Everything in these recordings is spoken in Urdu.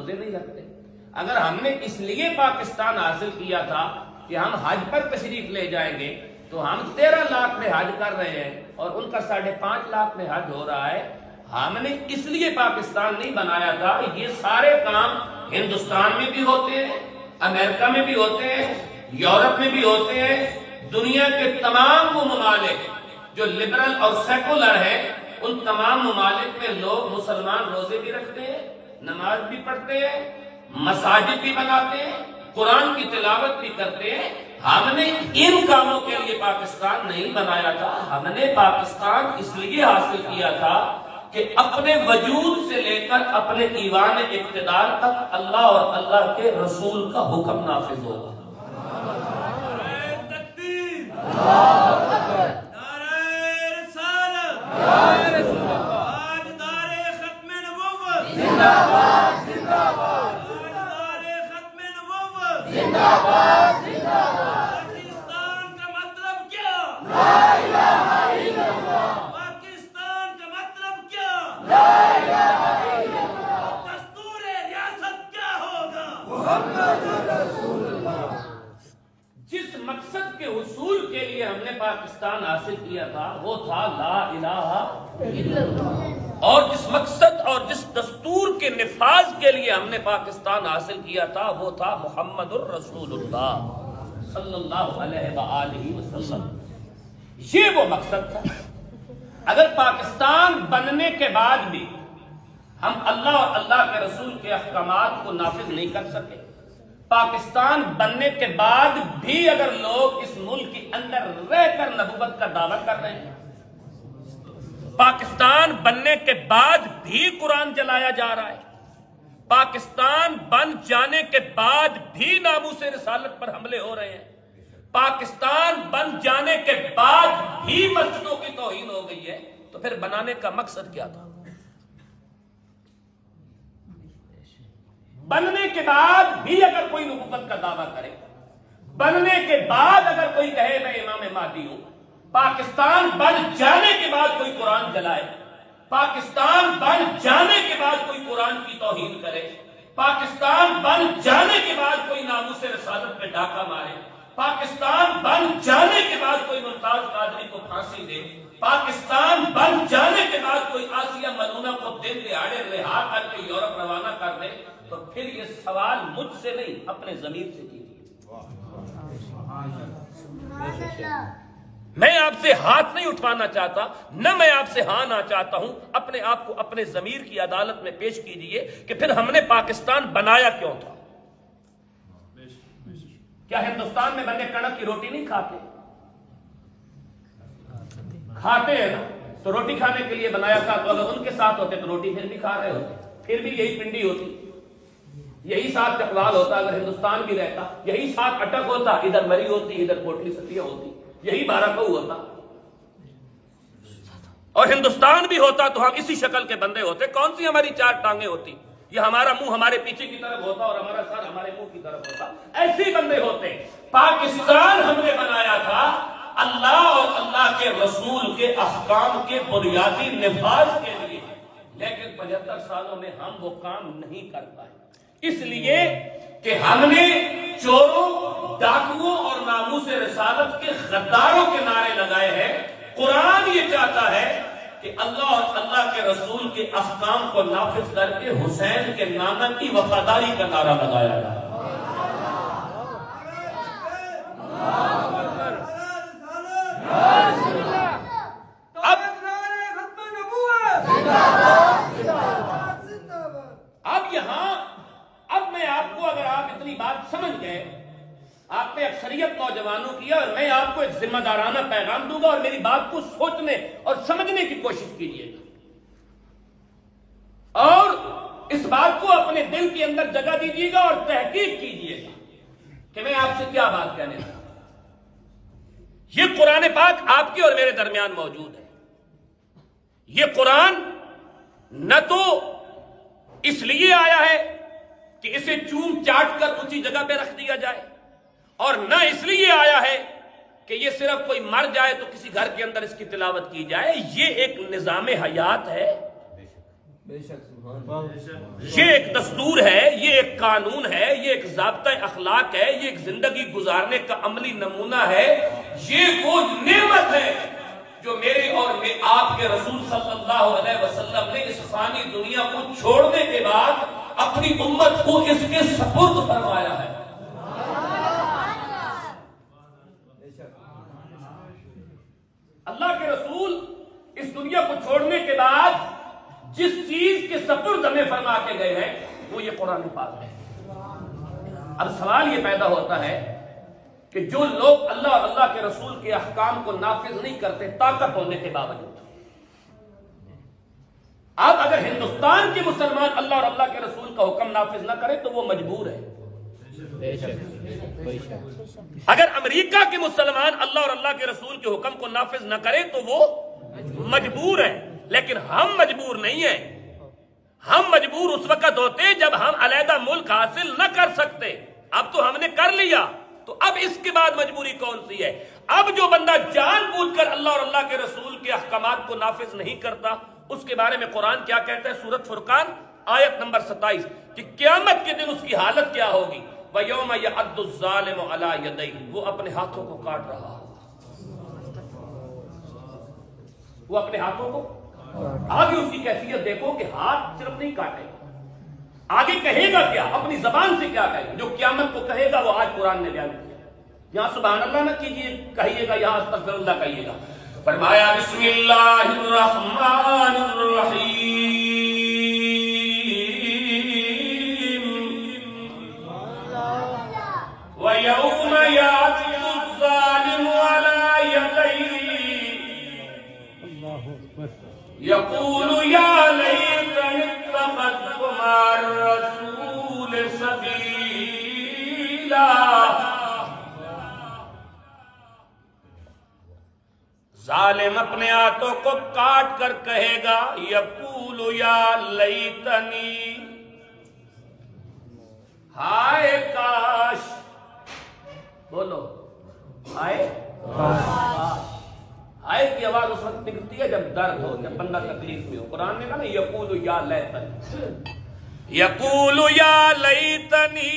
روزے نہیں رکھتے. اگر ہم نے اس لیے پاکستان حاصل کیا تھا کہ ہم حج پر تشریف لے جائیں گے تو ہم 13 لاکھ میں حج کر رہے ہیں اور ان کا 5.5 لاکھ میں حج ہو رہا ہے. ہم نے اس لیے پاکستان نہیں بنایا تھا. یہ سارے کام ہندوستان میں بھی ہوتے ہیں, امریکہ میں بھی ہوتے ہیں, یورپ میں بھی ہوتے ہیں. دنیا کے تمام وہ ممالک جو لبرل اور سیکولر ہیں, ان تمام ممالک میں لوگ مسلمان روزے بھی رکھتے ہیں, نماز بھی پڑھتے ہیں, مساجد بھی بناتے ہیں, قرآن کی تلاوت بھی کرتے ہیں. ہم نے ان کاموں کے لیے پاکستان نہیں بنایا تھا. ہم نے پاکستان اس لیے حاصل کیا تھا کہ اپنے وجود سے لے کر اپنے ایوان اقتدار تک اللہ اور اللہ کے رسول کا حکم نافذ ہوگا. جس مقصد کے حصول کے لیے ہم نے پاکستان حاصل کیا تھا وہ تھا لا الہ الا اللہ, اور جس مقصد اور جس دستور کے نفاذ کے لیے ہم نے پاکستان حاصل کیا تھا وہ تھا محمد الرسول اللہ صلی اللہ علیہ وآلہ وسلم. یہ وہ مقصد تھا. اگر پاکستان بننے کے بعد بھی ہم اللہ اور اللہ کے رسول کے احکامات کو نافذ نہیں کر سکے, پاکستان بننے کے بعد بھی اگر لوگ اس ملک کے اندر رہ کر نبوت کا دعویٰ کر رہے ہیں, پاکستان بننے کے بعد بھی قرآن جلایا جا رہا ہے, پاکستان بن جانے کے بعد بھی ناموس رسالت پر حملے ہو رہے ہیں, پاکستان بن جانے کے بعد بھی مسجدوں کی توہین ہو گئی ہے, تو پھر بنانے کا مقصد کیا تھا؟ بننے کے بعد بھی اگر کوئی نبوت کا دعویٰ کرے, بننے کے بعد اگر کوئی کہے میں امام مہدی ہوں, پاکستان بن جانے کے بعد کوئی قرآن جلائے, پاکستان بن جانے کے بعد کوئی قرآن کی توہین کرے, پاکستان بن جانے کے بعد کوئی ناموس رسالت پہ ڈاکہ مارے, پاکستان بن جانے کے بعد کوئی ممتاز قادری کو پھانسی دے, پاکستان بن جانے کے بعد کوئی آسیہ ملونہ کو دن دہاڑے رہا کر کے یورپ روانہ کر دے, تو پھر یہ سوال مجھ سے نہیں اپنے ضمیر سے کیجیے. میں آپ سے ہاتھ نہیں اٹھوانا چاہتا, نہ میں آپ سے ہاں نہ چاہتا ہوں. اپنے آپ کو اپنے ضمیر کی عدالت میں پیش کیجیے کہ پھر ہم نے پاکستان بنایا کیوں تھا. کیا ہندوستان میں بندے کڑک کی روٹی نہیں کھاتے؟ کھاتے ہیں نا, تو روٹی کھانے کے لیے بنایا تھا. تو اگر ان کے ساتھ ہوتے تو روٹی پھر بھی کھا رہے ہوتے, پھر بھی یہی پنڈی ہوتی, یہی ساتھ اقبال ہوتا. اگر ہندوستان بھی رہتا یہی ساتھ اٹک ہوتا, ادھر مری ہوتی, ادھر کوٹلی ستیہ ہوتی, یہی 12 کو ہوتا. اور ہندوستان بھی ہوتا تو ہم اسی شکل کے بندے ہوتے. کون سی ہماری 4 ٹانگیں ہوتی, یہ ہمارا منہ ہمارے پیچھے کی طرف ہوتا اور ہمارا سر ہمارے منہ کی طرف ہوتا. ایسے بندے ہوتے. پاکستان ہم نے بنایا تھا اللہ اور اللہ کے رسول کے احکام کے بنیادی نفاذ کے لیے, لیکن 75 سالوں میں ہم وہ کام نہیں کر پائے, اس لیے کہ ہم نے چوروں, ڈاکوؤں اور ناموس رسالت کے غداروں کے نعرے لگائے ہیں. قرآن یہ چاہتا ہے کہ اللہ اور اللہ کے رسول کے احکام کو نافذ کر کے حسین کے نانا کی وفاداری کا نعرہ لگایا جائے. اب میں آپ کو, اگر آپ اتنی بات سمجھ گئے, آپ نے اکثریت نوجوانوں کی, اور میں آپ کو ایک ذمہ دارانہ پیغام دوں گا, اور میری بات کو سوچنے اور سمجھنے کی کوشش کیجیے گا, اور اس بات کو اپنے دل کے اندر جگہ دیجیے گا اور تحقیق کیجیے گا کہ میں آپ سے کیا بات کہنے لگا. یہ قرآن پاک آپ کے اور میرے درمیان موجود ہے. یہ قرآن نہ تو اس لیے آیا ہے کہ اسے چوم چاٹ کر اونچی جگہ پہ رکھ دیا جائے, اور نہ اس لیے آیا ہے کہ یہ صرف کوئی مر جائے تو کسی گھر کے اندر اس کی تلاوت کی جائے. یہ ایک نظام حیات ہے, یہ ایک دستور ہے, ایک قانون ہے، یہ ایک ضابطہ اخلاق ہے، یہ ایک زندگی گزارنے کا عملی نمونہ ہے، یہ وہ نعمت ہے جو میرے اور آپ کے رسول صلی اللہ علیہ وسلم نے اس فانی دنیا کو چھوڑنے کے بعد اپنی امت کو اس کے سپرد فرمایا ہے۔ اللہ کے رسول اس دنیا کو چھوڑنے کے بعد جس چیز کے سپرد ہمیں فرما کے گئے ہیں وہ یہ قرآن پاک ہے۔ اب سوال یہ پیدا ہوتا ہے کہ جو لوگ اللہ اور اللہ کے رسول کے احکام کو نافذ نہیں کرتے طاقت ہونے کے باوجود، اب اگر ہندوستان کے مسلمان اللہ اور اللہ کے رسول کا حکم نافذ نہ کرے تو وہ مجبور ہے۔ اگر امریکہ کے مسلمان اللہ اور اللہ کے رسول کے حکم کو نافذ نہ کرے تو وہ مجبور ہے، لیکن ہم مجبور نہیں ہیں۔ ہم مجبور اس وقت ہوتے جب ہم علیحدہ ملک حاصل نہ کر سکتے، اب تو ہم نے کر لیا، تو اب اس کے بعد مجبوری کون سی ہے؟ اب جو بندہ جان بوجھ کر اللہ اور اللہ کے رسول کے احکامات کو نافذ نہیں کرتا، اس کے بارے میں قرآن کیا کہتا ہے؟ سورۃ فرقان آیت نمبر 27 کہ قیامت کے دن اس کی حالت کیا ہوگی؟ وَيَوْمَ يَعَضُّ الظَّالِمُ عَلَىٰ يَدَيْهِ، وہ اپنے ہاتھوں کو کاٹ رہا ہوگا، وہ اپنے ہاتھوں کو آگے اس کی کیفیت دیکھو کہ ہاتھ صرف نہیں کاٹے، آگے کہے گا کیا، اپنی زبان سے کیا کہے گا، جو قیامت کو کہے گا وہ آج قرآن نے بیان کیا۔ یہاں سبحان اللہ نہ کیجئے، کہیے گا، یہاں استغفر اللہ کہیے گا۔ فرمایا بسم اللہ الرحمن الرحیم وَيَوْمَ يَعْضُ الظَّالِمُ عَلَىٰ يَدَيْهِ يَقُولُ يَا لَيْتَنِي اتَّخَذْتُ مَعَ الرَّسُولِ سَبِيلًا، ظالم اپنے ہاتھوں کو کاٹ کر کہے گا یقول یا لیتنی، ہائے کاش، بولو ہائے کاش۔ ہائے کی آواز اس وقت نکلتی ہے جب درد ہو، جب بندہ تکلیف میں ہو۔ قرآن نے کہا نا یقول یا لیتنی، یقول یا لیتنی،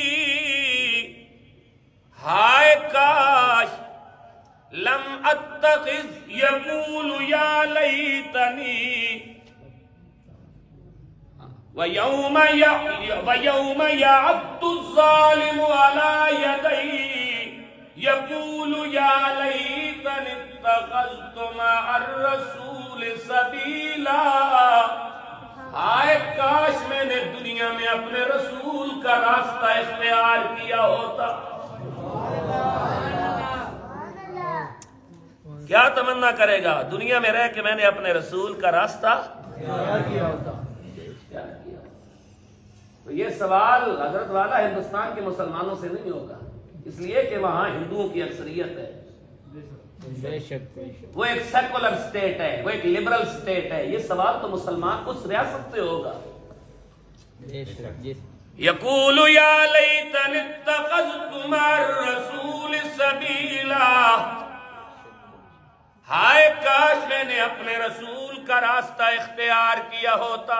ہائے کاش، لم اتخذ، یقول یا لیتنی، وَيَوْمَ يَعَضُّ الظَّالِمُ عَلَىٰ يَدَيْهِ يَقُولُ يَا لَيْتَنِي اتَّخَذْتُ مَعَ الرَّسُولِ سَبِيلًا، ہائے کاش میں نے دنیا میں اپنے رسول کا راستہ اختیار کیا ہوتا۔ کیا تمنا کرے گا دنیا میں رہ کہ میں نے اپنے رسول کا راستہ کیا ہوتا۔ تو یہ سوال حضرت والا ہندوستان کے مسلمانوں سے نہیں ہوگا، اس لیے کہ وہاں ہندوؤں کی اکثریت ہے، وہ ایک سیکولر سٹیٹ ہے، وہ ایک لبرل سٹیٹ ہے۔ یہ سوال تو مسلمان اس ریاست سے ہوگا۔ یقول یا لیتنی اتخذت مع الرسول سبیلا، ہائے کاش میں نے اپنے رسول کا راستہ اختیار کیا ہوتا۔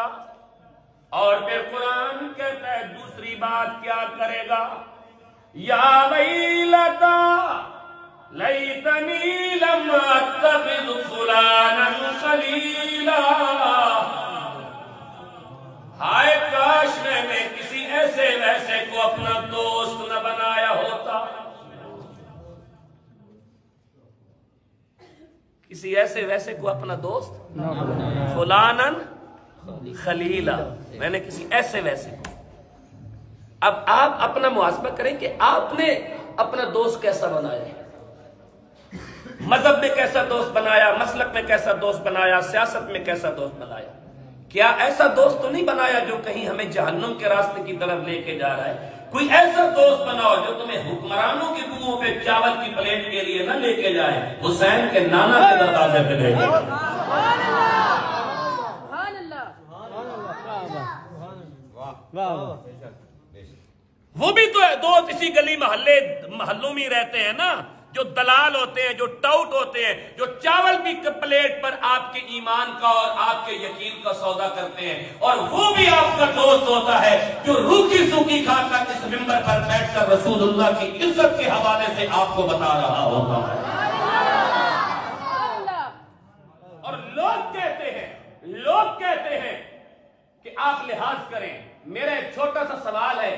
اور پھر قرآن کہتا ہے دوسری بات کیا کرے گا؟ یا ویلتا لیتنی لم اتخذ فلانا خلیلا، ہائے کاش میں نے کسی ایسے ویسے کو اپنا دوست نہ بنایا ہوتا، کسی ایسے ویسے کو اپنا دوست فلانا خلیلا، میں نے کسی ایسے ویسے کو۔ اب آپ اپنا محاسبہ کریں کہ آپ نے اپنا دوست کیسا بنایا ہے، مذہب میں کیسا دوست بنایا، مسلک میں کیسا دوست بنایا، سیاست میں کیسا دوست بنایا۔ کیا ایسا دوست تو نہیں بنایا جو کہیں ہمیں جہنم کے راستے کی طرف لے کے جا رہا ہے؟ کوئی ایسا دوست بناؤ جو تمہیں حکمرانوں کے منہوں پہ چاول کی پلیٹ کے لیے نہ لے کے جائے، حسین کے نانا کے دروازے پہ لے کے جائے۔ وہ بھی تو ہے دوست، اسی گلی محلوں میں رہتے ہیں نا، جو دلال ہوتے ہیں، جو ٹاؤٹ ہوتے ہیں، جو چاول کی پلیٹ پر آپ کے ایمان کا اور آپ کے یقین کا سودا کرتے ہیں، اور وہ بھی آپ کا دوست ہوتا ہے جو روکھی سوکھی کھا کر اس ممبر پر بیٹھ کر رسول اللہ کی عزت کے حوالے سے آپ کو بتا رہا ہوتا ہے۔ اور لوگ کہتے ہیں کہ آپ لحاظ کریں۔ میرا ایک چھوٹا سا سوال ہے،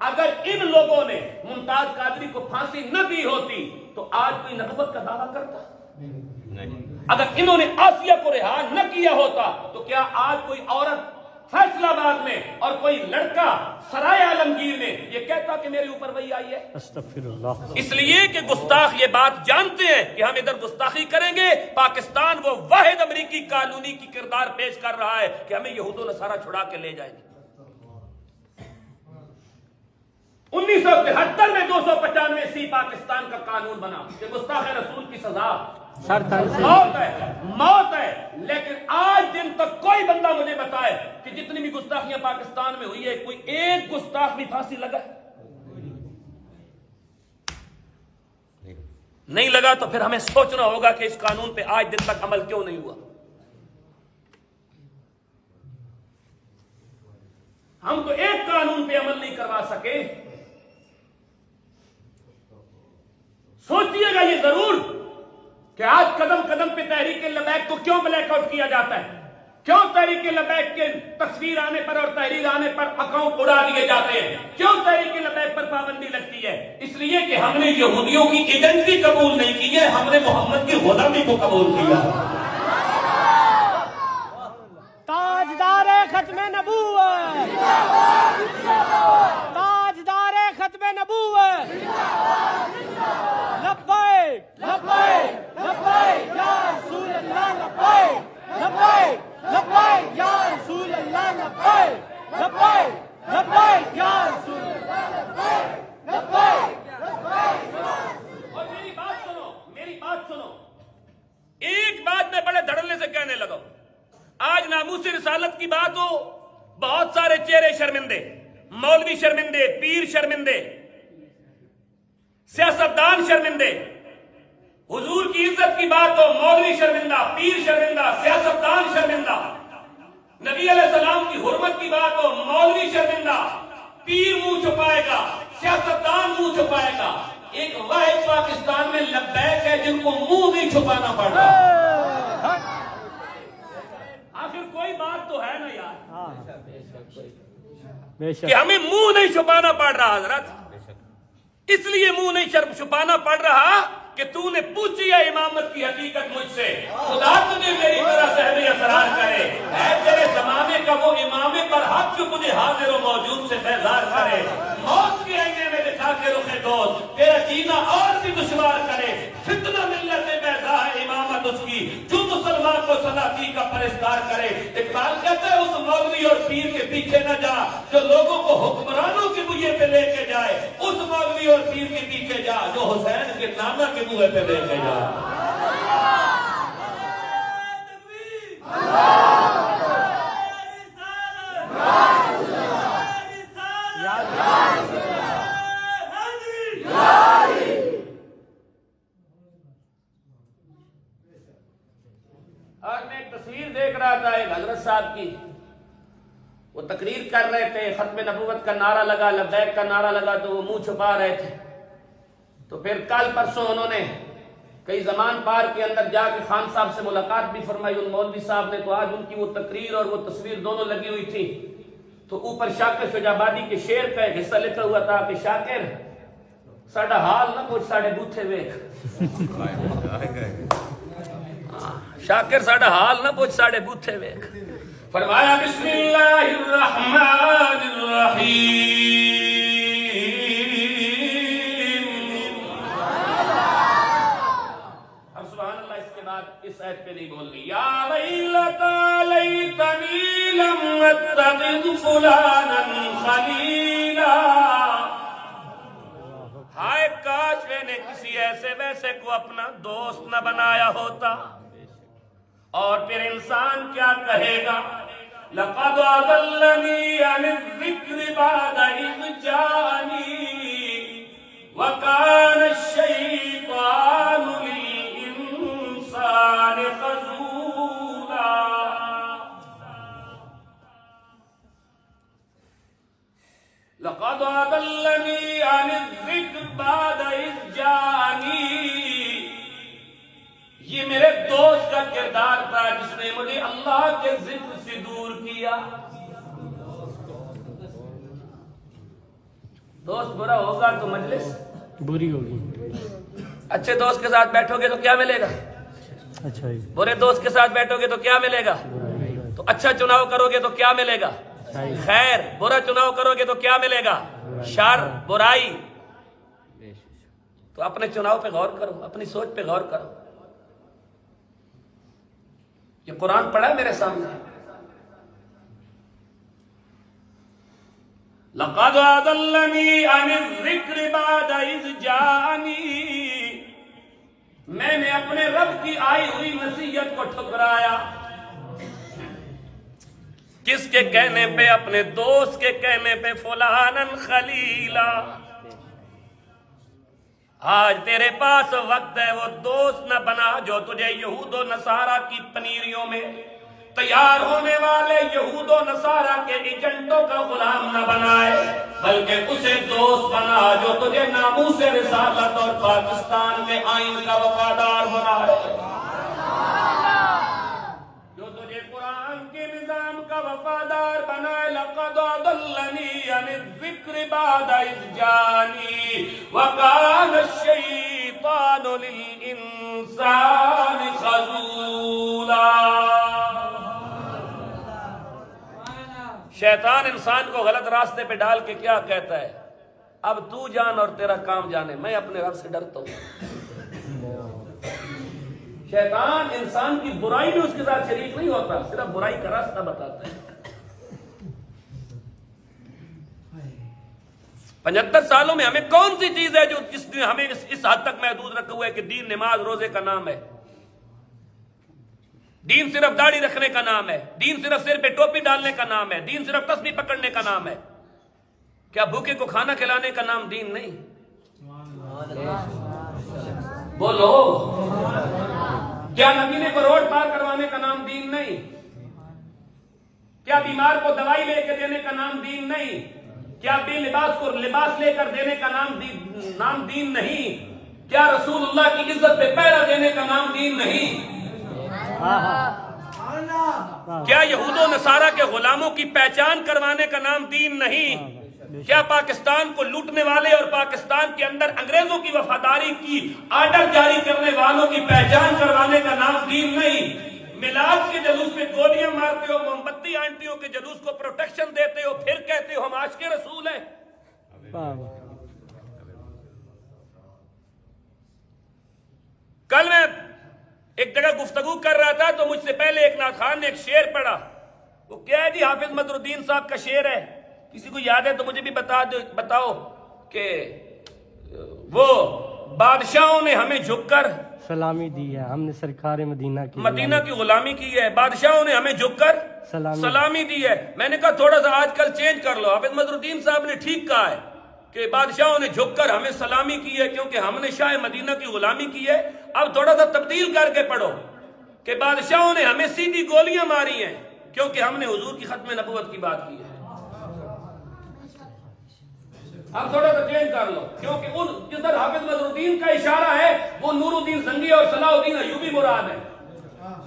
اگر ان لوگوں نے ممتاز قادری کو پھانسی نہ دی ہوتی تو آج کوئی نبوت کا دعویٰ کرتا؟ نہیں۔ اگر انہوں نے آسیہ کو رہا نہ کیا ہوتا تو کیا آج کوئی عورت فیصل آباد میں اور کوئی لڑکا سرائے عالمگیر میں یہ کہتا کہ میرے اوپر وہی آئی ہے؟ استغفر اللہ۔ اس لیے کہ گستاخ یہ بات جانتے ہیں کہ ہم ادھر گستاخی کریں گے، پاکستان وہ واحد امریکی کالونی کی کردار پیش کر رہا ہے کہ ہمیں یہود و نصارہ چھڑا کے لے جائیں گے۔ 1973 میں 295 پاکستان کا قانون بنا کہ گستاخ رسول کی سزا موت ہے، لیکن آج دن تک کوئی بندہ مجھے بتائے کہ جتنی بھی گستاخیاں پاکستان میں ہوئی ہے کوئی ایک گستاخ بھی پھانسی لگا نہیں لگا، تو پھر ہمیں سوچنا ہوگا کہ اس قانون پہ آج دن تک عمل کیوں نہیں ہوا۔ ہم تو ایک قانون پہ عمل نہیں کروا سکے۔ سوچئے گا یہ ضرور کہ آج قدم قدم پہ تحریک لبیک کو کیوں بلیک آؤٹ کیا جاتا ہے، کیوں تحریک لبیک کے تصویر آنے پر اور تحریر آنے پر اکاؤنٹ اڑا دیے جاتے ہیں، کیوں تحریک لبیک پر پابندی لگتی ہے؟ اس لیے کہ ہم نے یہودیوں کی ایڈنٹی قبول نہیں کی ہے، ہم نے محمد کی غلامی کو قبول کیا۔ تاجدار ختم نبوت، تاجدار ختم نبوت، لبیک لبیک لبیک یا رسول اللہ، لبیک لبیک لبیک یا رسول اللہ، لبیک لبیک لبیک یا رسول اللہ، لبیک لبیک لبیک۔ اور میری بات سنو، ایک بات میں بڑے دھڑلے سے کہنے لگا ہوں۔ آج ناموس رسالت کی بات ہو، بہت سارے چہرے شرمندے، مولوی شرمندے، پیر شرمندے، سیاستدان شرمندے۔ حضور کی عزت کی بات ہو، مولوی شرمندہ، پیر شرمندہ، سیاستدان شرمندہ۔ نبی علیہ السلام کی حرمت کی بات ہو، مولوی شرمندہ، پیر منہ چھپائے گا، سیاستدان منہ چھپائے گا۔ ایک واحد پاکستان میں لبیک ہے جن کو منہ نہیں چھپانا پڑ رہا۔ آخر کوئی بات تو ہے نا یار کہ ہمیں منہ نہیں چھپانا پڑ رہا حضرت۔ اس لیے منہ نہیں چھپانا پڑ رہا کہ تو نے پوچھی ہے امامت کی حقیقت مجھ سے، خدا تجھے میری طرح صحبِ اسرار کرے، اے تیرے زمانے کا وہ امام پر حق جو تجھے حاضر و موجود سے بیزار کرے، موت کے آئینے میں دکھا کے رخ دوست تیرا جینا اور بھی دشوار کرے، فتنہ ملت بیضا ہے امامت اس کی، جو مسلمان کو سلاطین کا پرستار کرے۔ اقبال کہتا ہے اس مولوی اور پیر کے پیچھے نہ جا جو لوگوں کو حکمرانوں کے بوئے پہ لے کے جائے، اس مولوی اور پیر کے پیچھے جا جو حسین کے نانا کے بوئے پہ لے کے جائے۔ آج میں ایک تصویر دیکھ رہا تھا ایک حضرت صاحب کی، وہ تقریر کر رہے تھے، ختم نبوت کا نعرہ لگا، لبیک کا نعرہ لگا تو وہ منہ چھپا رہے تھے۔ تو پھر کل پرسوں انہوں نے کئی زمان پار کے اندر جا کے خان صاحب سے ملاقات بھی فرمائی، ان مولوی صاحب نے، تو آج ان کی وہ تقریر اور وہ تصویر دونوں لگی ہوئی تھی، تو اوپر شاکر شجابادی کے شعر کا ایک حصہ لکھا ہوا تھا کہ شاکر ساڈا حال نہ پوچھ ساڈے بوتھے ویکھ، شاکر ساڈا حال نہ پوچھ ساڈے بوتھے ویکھ۔ فرمایا بسم اللہ الرحمن الرحیم، اب سبحان اللہ اس کے بعد اس آیت پہ نہیں بولنی، یا ویلتا لیتنی لم اتخذ فلانا خلیلا، ہائے کاش میں نے کسی ایسے ویسے کو اپنا دوست نہ بنایا ہوتا۔ اور پھر انسان کیا کہے گا، لقد اضلنی عن الذکر بعد اذ جاءنی وکان الشیطان أضلني عن الذكر بعد إذ جاءني. یہ میرے دوست کا کردار تھا جس نے مجھے اللہ کے ذکر سے دور کیا. دوست برا ہوگا تو مجلس بری ہوگی. اچھے دوست کے ساتھ بیٹھو گے تو کیا ملے گا؟ اچھا ہی. برے دوست کے ساتھ بیٹھو گے تو کیا ملے گا؟ تو اچھا چناؤ کرو گے تو کیا ملے گا؟ خیر. برا چناؤ کرو گے تو کیا ملے گا؟ شر، برائی. تو اپنے چناؤ پہ غور کرو، اپنی سوچ پہ غور کرو. یہ قرآن پڑھا ہے میرے سامنے. لقد اضلنی عن الذکر بعد اذ جاءنی. میں نے اپنے رب کی آئی ہوئی نصیحت کو ٹھکرایا. کس کے کہنے پہ؟ اپنے دوست کے کہنے پہ. فلانن خلیلا. آج تیرے پاس وقت ہے وہ دوست نہ بنا جو تجھے یہود و نصارہ کی پنیریوں میں تیار ہونے والے یہود و نصارہ کے ایجنٹوں کا غلام نہ بنائے، بلکہ اسے دوست بنا جو تجھے ناموس رسالت اور پاکستان کے آئین کا وفادار بنائے، جو تجھے قرآن کے نظام کا وفادار بنائے. لقد اضلنی عن الذکر بعد اذ جاءنی وکان الشیطان للانسان خذولا. شیطان انسان کو غلط راستے پہ ڈال کے کیا کہتا ہے؟ اب تو جان اور تیرا کام جانے، میں اپنے رب سے ڈرتا ہوں. شیطان انسان کی برائی میں اس کے ساتھ شریک نہیں ہوتا، صرف برائی کا راستہ بتاتا ہے. 75 سالوں میں ہمیں کون سی چیز ہے جو جس نے ہمیں اس حد تک محدود رکھا ہوا ہے کہ دین نماز روزے کا نام ہے، دین صرف داڑھی رکھنے کا نام ہے، دین صرف سر پہ ٹوپی ڈالنے کا نام ہے، دین صرف تسبیح پکڑنے کا نام ہے. کیا بھوکے کو کھانا کھلانے کا نام دین نہیں؟ بولو. کیا نبینے کو روڈ پار کروانے کا نام دین نہیں؟ کیا بیمار کو دوائی لے کے دینے کا نام دین نہیں؟ کیا بے لباس کو لباس لے کر دینے کا نام دین نہیں؟ کیا رسول اللہ کی عزت پہ پہرا دینے کا نام دین نہیں؟ کیا یہود و نصارہ کے غلاموں کی پہچان کروانے کا نام دین نہیں؟ کیا پاکستان کو لوٹنے والے اور پاکستان کے اندر انگریزوں کی وفاداری کی آرڈر جاری کرنے والوں کی پہچان کروانے کا نام دین نہیں؟ میلاد کے جلوس میں گولیاں مارتے ہو، موم بتی آنٹیوں کے جلوس کو پروٹیکشن دیتے ہو، پھر کہتے ہو ہم عاشق رسول ہیں. کل میں ایک جگہ گفتگو کر رہا تھا تو مجھ سے پہلے ایک نعت خان نے ایک شعر پڑھا. وہ کیا ہے جی؟ حافظ مظہر الدین صاحب کا شعر ہے. کسی کو یاد ہے تو مجھے بھی بتاؤ کہ وہ بادشاہوں نے ہمیں جھک کر سلامی دی ہے، ہم نے سرکار مدینہ کی غلامی کی ہے. بادشاہوں نے ہمیں جھک کر سلامی دی ہے. میں نے کہا تھوڑا سا آج کل چینج کر لو. حافظ مظہر الدین صاحب نے ٹھیک کہا ہے کہ بادشاہوں نے جھک کر ہمیں سلامی کی ہے کیونکہ ہم نے شاہ مدینہ کی غلامی کی ہے. اب تھوڑا سا تبدیل کر کے پڑھو کہ بادشاہوں نے ہمیں سیدھی گولیاں ماری ہیں کیونکہ ہم نے حضور کی ختم نبوت کی بات کی ہے. اب تھوڑا سا چینج کر لو کیونکہ جدھر حافظ مظہر الدین کا اشارہ ہے وہ نور الدین زنگی اور صلاح الدین ایوبی مراد ہے.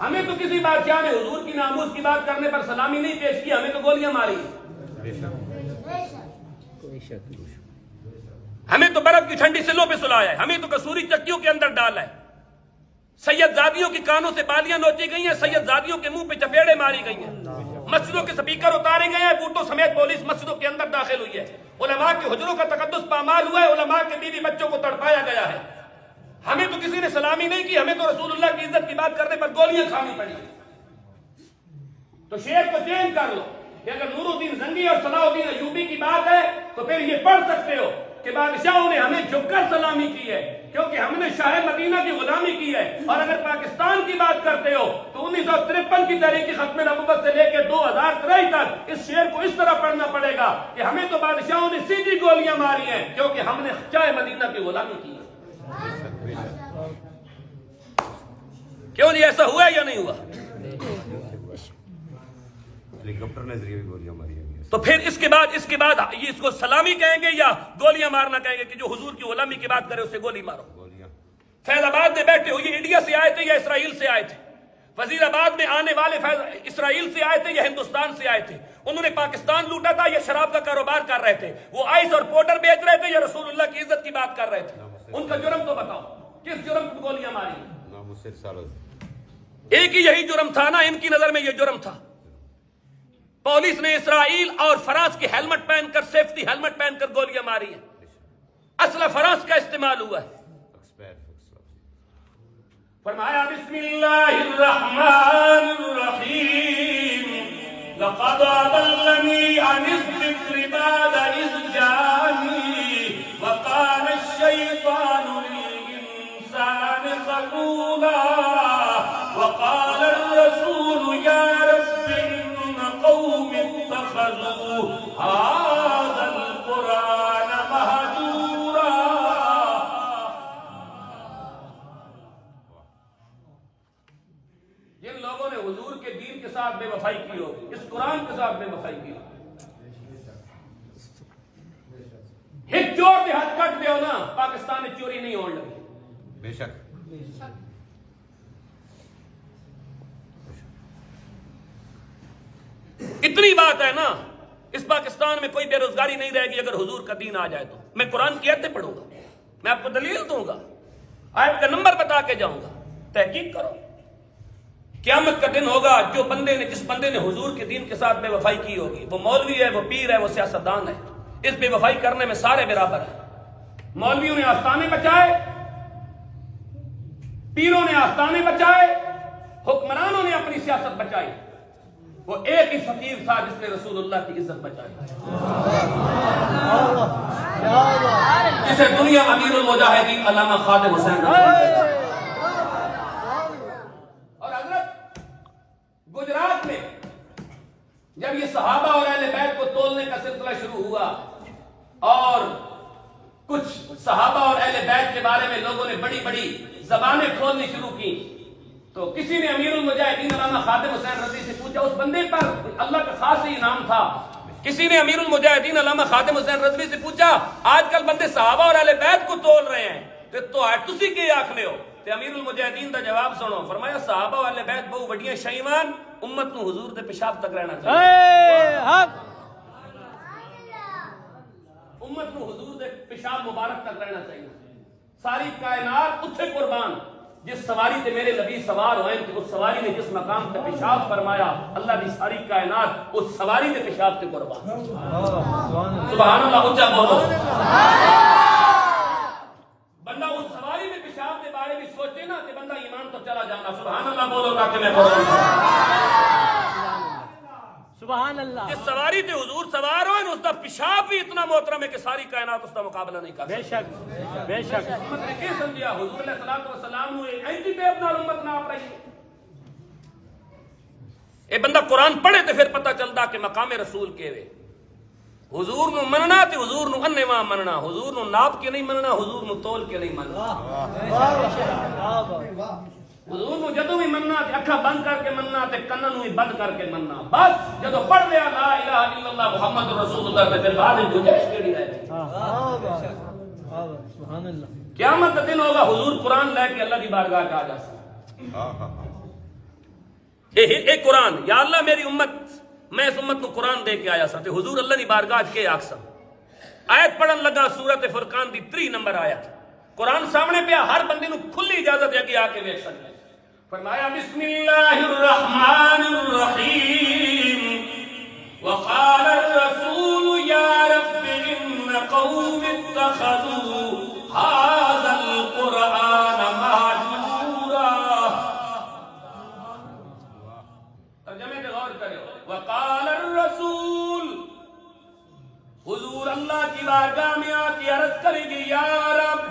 ہمیں تو کسی بادشاہ نے حضور کی ناموس کی بات کرنے پر سلامی نہیں پیش کی، ہمیں تو گولیاں ماری. ہمیں تو برف کی ٹھنڈی سلوں پہ سلایا ہے، ہمیں تو کسوری چکیوں کے اندر ڈالا ہے. سید زادیوں کی کانوں سے بالیاں نوچی گئی ہیں، سید زادیوں کے منہ پہ چپیڑے ماری گئی ہیں، مسجدوں کے سپیکر اتارے گئے ہیں، بوٹوں سمیت پولیس مسجدوں کے اندر داخل ہوئی ہے، علماء کے حجروں کا تقدس پامال ہوا ہے، علماء کے بیوی بچوں کو تڑپایا گیا ہے. ہمیں تو کسی نے سلامی نہیں کی، ہمیں تو رسول اللہ کی عزت کی بات کرنے پر گولیاں کھانی پڑی. تو شعر کو چینج کر لو کہ اگر نور الدین زنگی اور صلاح الدین ایوبی کی بات ہے تو پھر یہ پڑھ سکتے ہو کہ بادشاہوں نے ہمیں جھک کر سلامی کی ہے کیونکہ ہم نے شاہ مدینہ کی غلامی کی ہے. اور اگر پاکستان کی بات کرتے ہو تو 1953 کی تحریک ختم نبوت سے لے کے 2023 تک اس شعر کو اس طرح پڑھنا پڑے گا کہ ہمیں تو بادشاہوں نے سیدھی گولیاں ماری ہیں کیونکہ ہم نے شاہ مدینہ کی غلامی کی ہے. کیوں جی ایسا ہوا یا نہیں ہوا؟ ہیلی کاپٹر نے ذریعے گولیاں ماری ہیں. تو پھر اس کے بعد یہ اس کو سلامی کہیں گے یا گولیاں مارنا کہیں گے کہ جو حضور کی غلامی کی بات کرے اسے گولی مارو؟ فیض آباد میں بیٹھے ہوئے انڈیا سے آئے تھے یا اسرائیل سے آئے تھے؟ وزیر آباد میں آنے والے اسرائیل سے آئے تھے یا ہندوستان سے آئے تھے؟ انہوں نے پاکستان لوٹا تھا یا شراب کا کاروبار کر رہے تھے؟ وہ آئس اور پاؤڈر بیچ رہے تھے یا رسول اللہ کی عزت کی بات کر رہے تھے؟ ان کا جرم تو بتاؤ، کس جرم کی گولیاں ماری؟ ایک ہی یہی جرم تھا نا، ان کی نظر میں یہ جرم تھا۔ پولیس نے اسرائیل اور فرانس کے ہیلمٹ پہن کر، سیفٹی ہیلمٹ پہن کر گولیاں ماری ہیں، اسلحہ فرانس کا استعمال ہوا ہے۔ فرمایا بسم اللہ الرحمن الرحیم لقد اضلنی عن الذکر بعد اذ جاءنی وکان الشیطان للانسان خذولا وقال الرسول یا رب ان قوم اتخذوا هذا القرآن مہجورا۔ جن لوگوں نے حضور کے دین کے ساتھ بے وفائی کی ہو، اس قرآن کے ساتھ بے وفائی کی ہو، ہت چور دے ہاتھ کٹ دے ہو نا، پاکستان میں چوری نہیں ہونے لگی۔ بے شک اتنی بات ہے نا، اس پاکستان میں کوئی بے روزگاری نہیں رہے گی اگر حضور کا دین آ جائے تو۔ میں قرآن کی آیتیں پڑھوں گا، میں آپ کو دلیل دوں گا، آیت کا نمبر بتا کے جاؤں گا، تحقیق کرو۔ قیامت کا دن ہوگا، جس بندے نے حضور کے دین کے ساتھ بے وفائی کی ہوگی، وہ مولوی ہے، وہ پیر ہے، وہ سیاستدان ہے، اس بے وفائی کرنے میں سارے برابر ہیں۔ مولویوں نے آستانے بچائے، پیروں نے آستانے بچائے، حکمرانوں نے اپنی سیاست بچائی، وہ ایک ہی فقیر تھا جس نے رسول اللہ کی عزت بچائی، جسے دنیا امیر المجاہدین علامہ خادم حسین اور حضرت گجرات میں جب یہ صحابہ اور اہل بیت کو تولنے کا سلسلہ شروع ہوا اور کچھ صحابہ اور اہل بیت کے بارے میں لوگوں نے بڑی بڑی زبانیں کھولنی شروع کی، تو کسی نے امیر المجاہدین علامہ خادم حسین رضوی سے پوچھا، اس بندے پر اللہ کا خاص انعام تھا، کسی نے امیر المجاہدین علامہ خادم حسین رضوی سے پوچھا آج کل بندے صحابہ اور اہل بیت کو تول رہے ہیں تو تسی کی آکھنے ہو؟ تے امیر المجاہدین دا جواب سنو، فرمایا صحابہ اور اہل بیت بہو وڈیاں شیوان، امت نو حضور دے پیشاب تک رہنا چاہیے، امت نو حضور دے پیشاب مبارک تک رہنا چاہیے۔ ساری کائنات اتھے قربان، جس سواری تے میرے نبی سوار ہوئے تھے، اس سواری نے جس مقام تے پیشاب فرمایا، اللہ دی ساری کائنات اس سواری دے پیشاب تے قربان۔ سبحان اللہ، اونچا بولو۔ بندہ اس سواری میں پیشاب کے بارے میں سوچے نا کہ بندہ ایمان تو چلا جانا۔ سبحان اللہ بولو تاکہ میں بولوں۔ سبحان اللہ۔ جس سواری تے حضور سوار ہوئے اس دا پیشاب بھی اتنا محترم ہے کہ ساری کائنات اس کا مقابلہ نہیں کر بے سکتی۔ شک بے شک۔ امت نے کیا سمجھا؟ حضور علیہ الصلوۃ والسلام نے اینٹی ٹیپ نال امت نہ آپ رہی ہے۔ اے بندہ قرآن پڑھے تے پھر پتہ چلدا کہ مقام رسول کے وے، حضور نو مننا تے حضور نو انواں مننا، حضور نو ناپ کے نہیں مننا، حضور نو تول کے نہیں مننا۔ حضور نو جدوں بھی مننا تے اکھاں بند کر کے مننا تے کناں نو بھی بند کر کے مننا، بس جدوں پڑھ لیا لا الہ الا اللہ محمد رسول اللہ تے پھر بعد وچ گنجائش کیڑی رہ گئی؟ سبحان اللہ۔ قیامت کا دن ہوگا حضور قرآن لے کے اللہ کی بارگاہ جا سکتا، اے قرآن یا اللہ میری امت، میں اس امت کو قرآن دے کے آیا سا تے حضور اللہ کی بارگاہ کے آکسا۔ آیت پڑھن لگا سورت فرقان دی 3 نمبر آیت، قرآن سامنے پہ ہر بندے نو کھلی اجازت ہے کہ آ کے دیکھ سکتے۔ فرمایا بسم اللہ الرحمن الرحیم وقال الرسول یا رب ان قوم اتخذوا هذا القرآن مہجورا۔ ترجمے پہ غور کرو، وقال الرسول، حضور اللہ کی بارگاہ میں آ کے عرض کرے گی یا رب،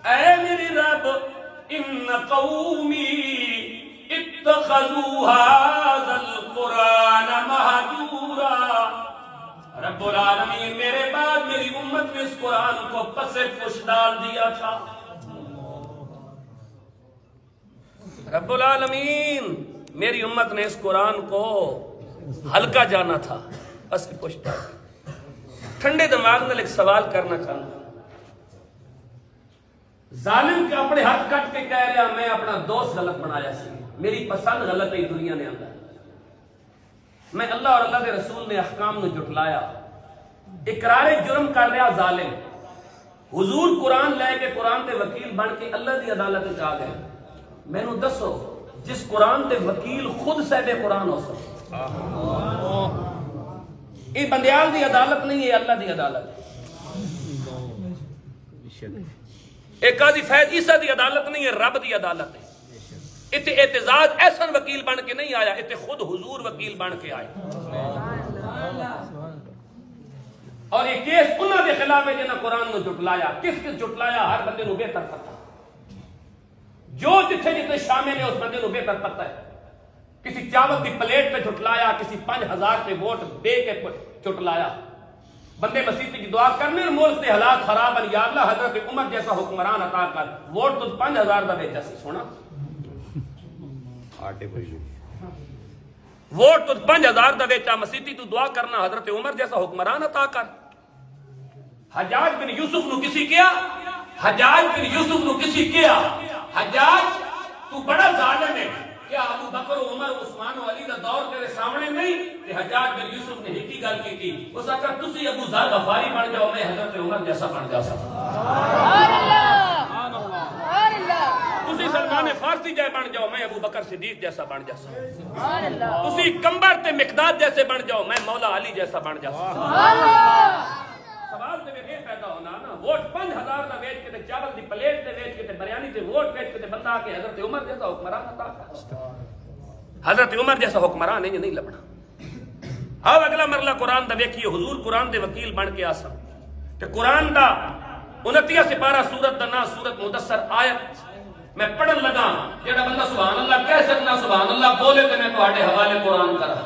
اے میری رب، ان قومی اتخذوا هذا القرآن مہجورا، رب العالمین میرے بعد میری امت نے اس قرآن کو پس پش ڈال دیا تھا۔ رب العالمین میری امت نے اس قرآن کو ہلکا جانا تھا، بس پوچھتا ٹھنڈے دماغ میں ایک سوال کرنا چاہتا ہوں. ظالم کے اپنے ہاتھ کٹ کے کہہ رہا میں اپنا دوست غلط بنایا سی, میری پسند غلط ہے دنیا نے اندر, میں اللہ اور اللہ کے رسول نے احکام نو جھٹلایا, اقرار جرم کر رہا ظالم. حضور قرآن لے کے قرآن تے وکیل بن کے اللہ دی عدالت آ گئے. مینوں دسو جس قرآن تے وکیل خود صاحب قرآن ہو سکے, یہ بندیال دی عدالت نہیں ہے, اللہ دی عدالت ہے. ایک قاضی فیض عیسیٰ دی عدالت نہیں ہے, رب دی عدالت ہے. اتنے اعتزاز احسن وکیل بن کے نہیں آیا, اتنے خود حضور وکیل بن کے آئے. اور یہ کیس انہوں کے خلاف ہے جنہاں قرآن نو جھٹلایا. کس کس جھٹلایا؟ ہر بندے نو بہتر پتہ, جو جتھے جتنے شامل ہے اس بندے نو بہتر پتہ ہے. کسی چاول کی پلیٹ پہ جھٹلایا, کسی 5000 پہ ووٹ دے کے جھٹلایا. بندے مسیح کی دعا کرنے ملک کے حالات خراب ہیں, یا اللہ حضرت عمر جیسا حکمران عطا کر. ووٹ تو 5000 کا بیچا سی سونا, ووٹ تو 5000 دا بیچا, مسیح تو دعا کرنا حضرت عمر جیسا حکمران عطا کر. حجاج بن یوسف نو کسی کیا, حجاج بن یوسف نو کسی کیا, حجاج تو بڑا ظالم ہے, کیا ابو بکر و عمر عثمان و علی دا دور تیرے سامنے نہیں؟ کہ حجاج بن یوسف نے ایک ہی گل کی تھی, اس آخر تسی ابو ذر غفاری بن جاؤ, میں حضرت عمر جیسا بن جا سکتا. تسی سلمان فارسی جائے بن جاؤ, میں ابو بکر صدیق جیسا بن جا سکتا. تسی کمبر تے مقداد جیسے بن جاؤ, میں مولا علی جیسا بن جا سکتا. سوال تے یہ پیدا ہونا نا, ووٹ 5000 کا بیچ کے تے چاول دی پلیٹ تے بیچ کے تے بریانی تے ووٹ بیچ کے تے بندہ کے حضرت عمر جیسا حکمران عطا کر. حضرت عمر جیسا حکمران نہیں لبنا. اب اگلا مرلہ قرآن دا ویکھیے, حضور قرآن دے وکیل بن کے آسا تے قرآن دا 29 سپارہ سورت دا نا سورت مدثر آیت میں پڑھن لگا. جیڑا بندہ سبحان اللہ کہہ سکنا سبحان اللہ بولے تے میں تہاڈے حوالے قرآن کرا.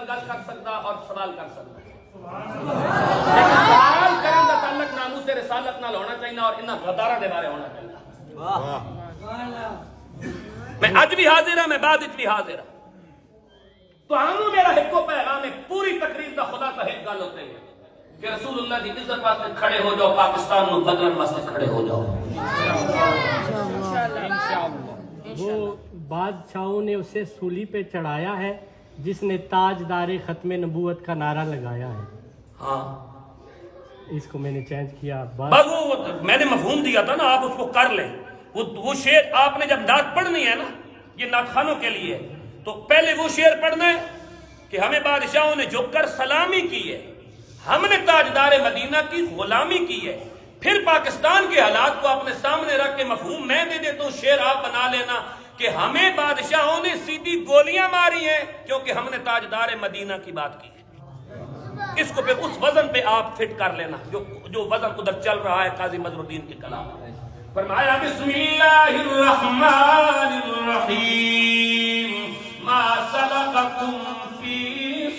گل کر سکتا اور سوال کر سکتا, لیکن سوال کرنے کا تعلق ناموس رسالت نال ہونا چاہیے اور انہاں غدارہ دے بارے ہونا چاہیے. میں اج بھی حاضر ہوں, میں بعد وچ بھی حاضر ہوں. تو ہموں میرا ایکو پیغام ہے, پوری تقریر دا خدا کا ایک گل ہوتا ہے کہ رسول اللہ دی عزت واسطے کھڑے ہو جاؤ, پاکستان نو بدلن واسطے کھڑے ہو جاؤ. وہ بادشاہوں نے اسے سولی پہ چڑھایا ہے جس نے تاجدار ختم نبوت کا نعرہ لگایا ہے. ہاں اس کو میں نے چینج کیا. میں نے مفہوم دیا تھا نا, آپ اس کو کر لیں. وہ شعر آپ نے جب نعت پڑھنی ہے نا, یہ نعت خانوں کے لیے, تو پہلے وہ شعر پڑھنا ہے کہ ہمیں بادشاہوں نے جھک کر سلامی کی ہے, ہم نے تاجدار مدینہ کی غلامی کی ہے. پھر پاکستان کے حالات کو اپنے سامنے رکھ کے مفہوم میں دے دیتا ہوں, شعر آپ بنا لینا کہ ہمیں بادشاہوں نے سیدھی گولیاں ماری ہیں کیونکہ ہم نے تاجدار مدینہ کی بات کی ہے. اس کو پھر اس وزن پہ آپ فٹ کر لینا جو وزن ادھر چل رہا ہے قاضی مظہر الدین کے کلام. فرمایا بسم اللہ الرحمن الرحیم ما سلککم فی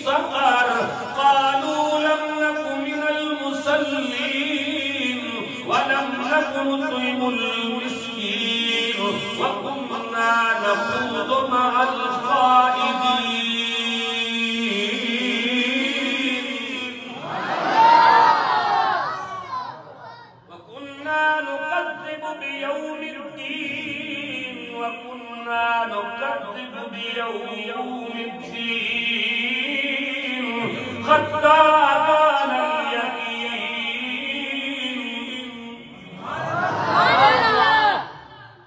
سقر قالوا لم نک من المصلین ولم نک نطعم المسکین وکننا نخوض مع الخائضین. بيوم الدين وكنا نكذب بيوم الدين حتى أتانا اليقين.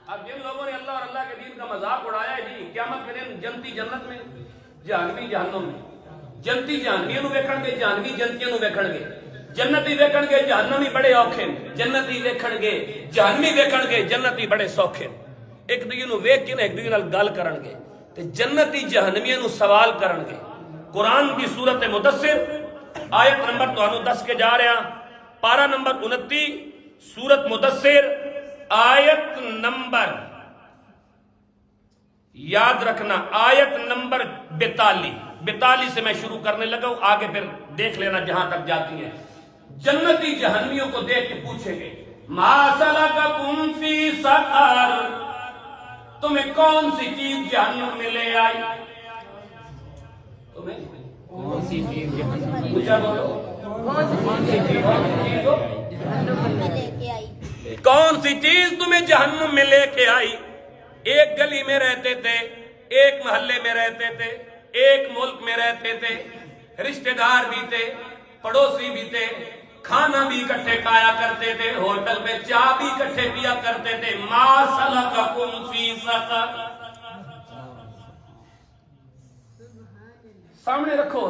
اب جن لوگوں نے اللہ اور اللہ کے دین کا مذاق اڑایا ہے جی, قیامت کے دن جنتی جنت میں, جہنمی جہنم میں. جنتی جہنمیوں ویکھن گے, جہنمی جنتیوں ویکھن گے. جنتی ویکھن گے جہنمی بڑے اوکھے, جنتی ویکھن گے جہنمی ویکھن گے جنتی بڑے سوکھے. ایک دوجے نو ویکھ کے ایک دوجے نال گل کرن گے تے جنتی جہنمیاں نو سوال کرن گے. قرآن کی سورت مدثر آیت نمبر تانوں دس کے جا رہا, پارہ نمبر 29 سورت مدثر آیت نمبر, یاد رکھنا آیت نمبر 42 سے میں شروع کرنے لگا ہوں, آگے پھر دیکھ لینا جہاں تک جاتی ہیں. جنتی جہنمیوں کو دیکھ کے پوچھیں گے ما سلککم فی سقر، تمہیں کون سی چیز جہنم میں لے آئی؟ تمہیں کون سی چیز جہنم میں بولو، کون سی چیز تمہیں جہنم میں لے کے آئی؟ ایک گلی میں رہتے تھے، ایک محلے میں رہتے تھے، ایک ملک میں رہتے تھے، رشتہ دار بھی تھے، پڑوسی بھی تھے، کھانا بھی اکٹھے کھایا کرتے تھے، ہوٹل میں چائے بھی اکٹھے پیا کرتے تھے۔ ما سلککم فی سقر، سامنے رکھو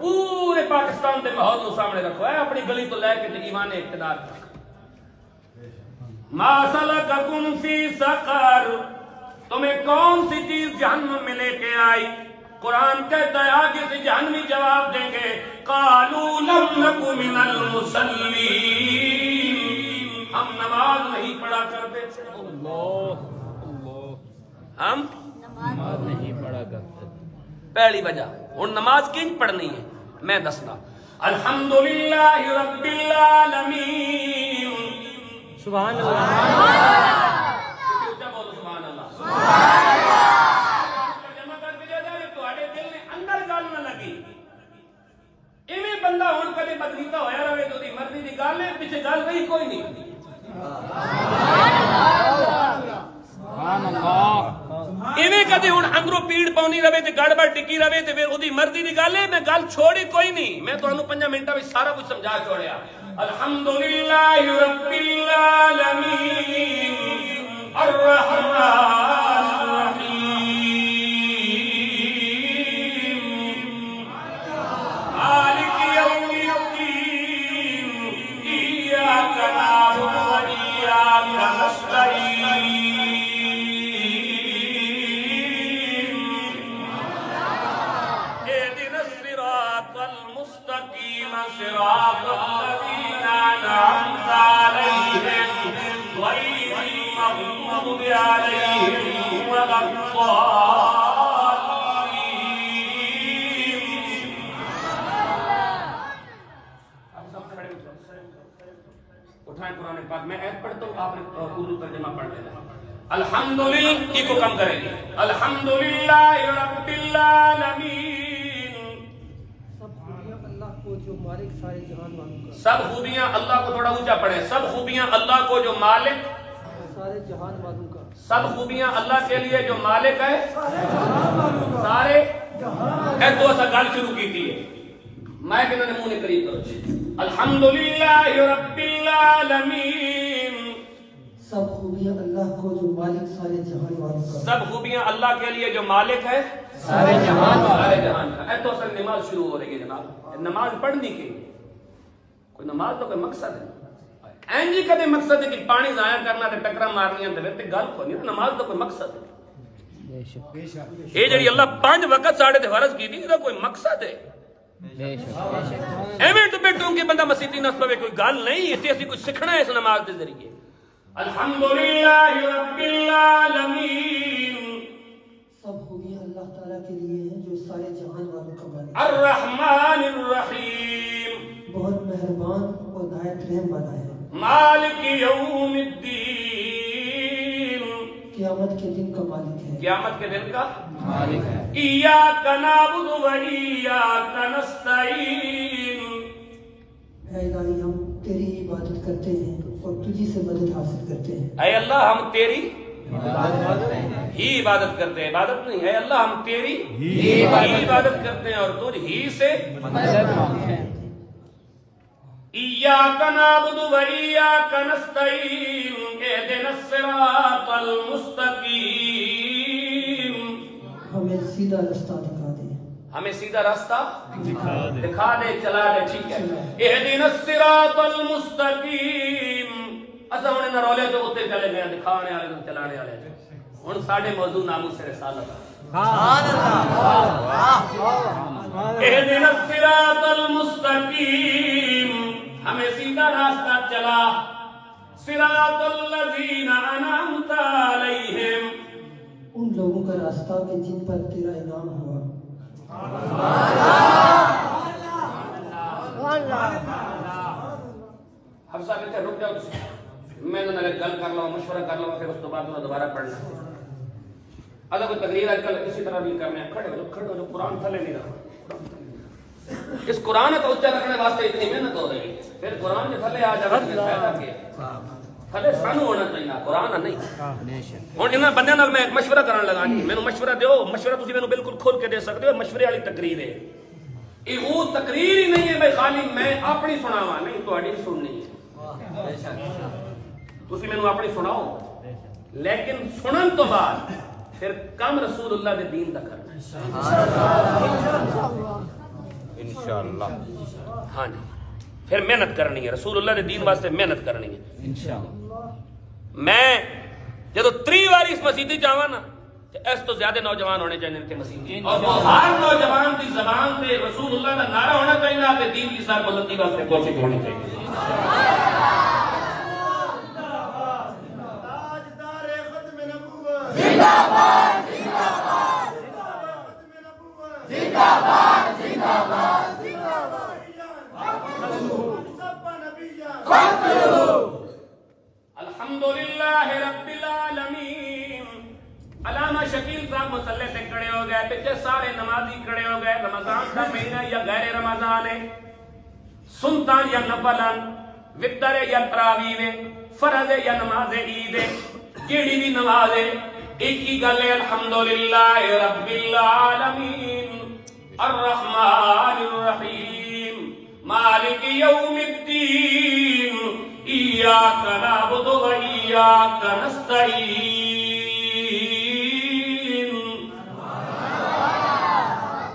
پورے پاکستان دے ماحول کو سامنے رکھو، اپنی گلی تو لے کے ایمان اقتدار تک۔ ما سلککم فی سقر، تمہیں کون سی چیز جہنم میں لے کے آئی؟ قرآن کہتا ہے آگے سے جہنمی جواب دیں گے، قالوا لم نک من المصلین، ہم نماز نہیں پڑھا کرتے تھے۔ ہم نماز نہیں پڑھا کرتے تھے۔ پہلی وجہ اور نماز کیوں پڑھنی ہے میں دسنا، الحمدللہ رب العالمین، سبحان اللہ، سبحان اللہ۔ بندہ ہوں کدے بدلیتا ہویا رہے تو دی مرضی دی گل ہے، پیچھے گل نہیں کوئی نہیں۔ ایویں کدے ہوں اندروں پیڑ پاؤنی رہے تے گڑبڑ ٹکی رہے تے پھر اودی مرضی دی گل ہے، میں گل چھوڑی کوئی نہیں، میں تانوں 5 منٹاں وچ سارا کچھ سمجھا چھوڑیا۔ الحمدللہ رب العالمین الرحمن الرحیم مالک یوم الدین ایاک نعبد و ایاک نستعین اهدنا الصراط المستقیم صراط الذین انعمت علیہم غیر المغضوب علیہم ولا الضالین۔ اب سب کھڑے ہو، اٹھائیں قرآن پاک، میں ایت پڑھتا ہوں، آپ نے اردو ترجمہ پڑھ لینا۔ الحمدللہ کی کو کم کریں گے، الحمدللہ رب العالمین، سب خوبیاں اللہ کو تھوڑا اونچا پڑھیں، سب خوبیاں اللہ کو جو مالک سارے جہان والوں کا، سب خوبیاں اللہ کے لیے جو مالک ہے سارے جہان۔ تو ایسا گل شروع کی تھی میں کہ انہوں نے منہ نے قریب کرو، الحمدللہ رب العالمین، سب خوبیاں اللہ کو جو مالک سارے جہان والوں کا، سب خوبیاں اللہ کے لیے جو مالک ہے سارے جہان سارے جہان کا۔ تو اصل نماز شروع ہو رہی ہے جناب، نماز پڑھنی کی کوئی نماز تو کوئی مقصد ہے این جی کدے مقصد ہے کہ پانی ضائع کرنا تے ٹکرا مارنی تے گل کو نہیں، نماز تو کوئی مقصد ہے۔ یہ جڑی اللہ 5 وقت ساڑھے تے فرض کی تھی اس کا کوئی مقصد ہے؟ ایویں ٹپے ٹونکے بندہ مسیتی نس پوے کوئی گل نہیں، اسے اسی کچھ سکھنا ہے اس نماز کے ذریعے۔ الحمدللہ رب العالمین، سب خوبیاں اللہ تعالیٰ کے لیے ہیں جو سارے جہان والوں کا مالک، الرحمن الرحیم، بہت مہربان اور نہایت رحم والا ہے، مالک یوم الدین، قیامت کے دن کا مالک ہے، قیامت کے دن کا مالک ہے۔ ایاک نعبد و ایاک نستعین، اے الہی ہم تیری عبادت کرتے ہیں اور تجھی سے مدد حاصل کرتے ہیں۔ اے اللہ ہم تیری ہی عبادت کرتے ہیں، عبادت نہیں، اے اللہ ہم تیری ہی عبادت کرتے ہیں اور تجھ ہی سے مدد مانگتے ہیں۔ ایاک نعبد و ایاک نستعین اہدنا الصراط المستقیم، ہمیں سیدھا رستہ دکھا دے، ہمیں سیدھا راستہ دکھا دے چلا دے، ٹھیک ہے۔ اہدنا الصراط المستقیم، اصل ہوں انہاں رولے تو اتنے چلے گئے دکھانے والے تو چلانے والے، ہوں ساڈے موضوع ناموس رسالت ہے۔ اہدنا الصراط المستقیم، ہمیں سیدھا راستہ چلا، صراط الذین انعمت علیہم، ان لوگوں کا راستہ کہ جن پر تیرا انعام ہوا۔ حفصہ کہتے ہیں رک جاؤ، میں نے گل کر لوں مشورہ کر لوں پھر اس کے بعد دوبارہ پڑھنا اگر کوئی تقریر آج کل کسی طرح بھی کرنے کھڑے ہو جو قرآن تھلے نہیں رہا اس قرآن کو اچھا رکھنے واسطے اتنی محنت ہو رہی ہے پھر قرآن کے تھلے آ جائے فائدہ کیا تھلے سانو ہونا چاہیے قرآن نہیں ہوں انہاں بندے نال میں مشورہ کرنے لگا نہیں مینوں مشورہ دیو مشورہ تسی مینوں بالکل کھول کے دے سکتے ہو مشورے والی تقریر ہے یہ وہ تقریر ہی نہیں ہے بھائی خالی میں اپنی سناواں نہیں تہاڈی سننی ہے تسی مینوں اپنی سناؤ لیکن سنن تو بعد پھر کم رسول اللہ دے دین دا کرنا انشاءاللہ ہاں جی پھر محنت کرنی ہے رسول اللہ دے دین واسطے محنت کرنی ہے انشاءاللہ میں جدو 3 بار اس مسیدی جاواں نا اس تو زیادہ نوجوان ہونے چاہیے ان کے مسیدی اور ہر نوجوان کی زبان پہ رسول اللہ کا نعرہ ہونا چاہیے کہ دین کی سر بلندی واسطے کوشش ہونی چاہیے الحمدللہ رب العالمین علامہ شکیل صاحب مصلی سے کھڑے ہو گئے پیچھے سارے نمازی کھڑے ہو گئے رمضان کا مہینہ یا غیر رمضان ہے سنتان یا نفلان وطر یا تراویح ہے فرض یا نماز عید ہے کیڑی بھی نماز ہے ایک ہی گل ہے الحمدللہ رب العالمین الرحمن الرحیم مالک یوم الدین ایاک نعبد و ایاک نستعین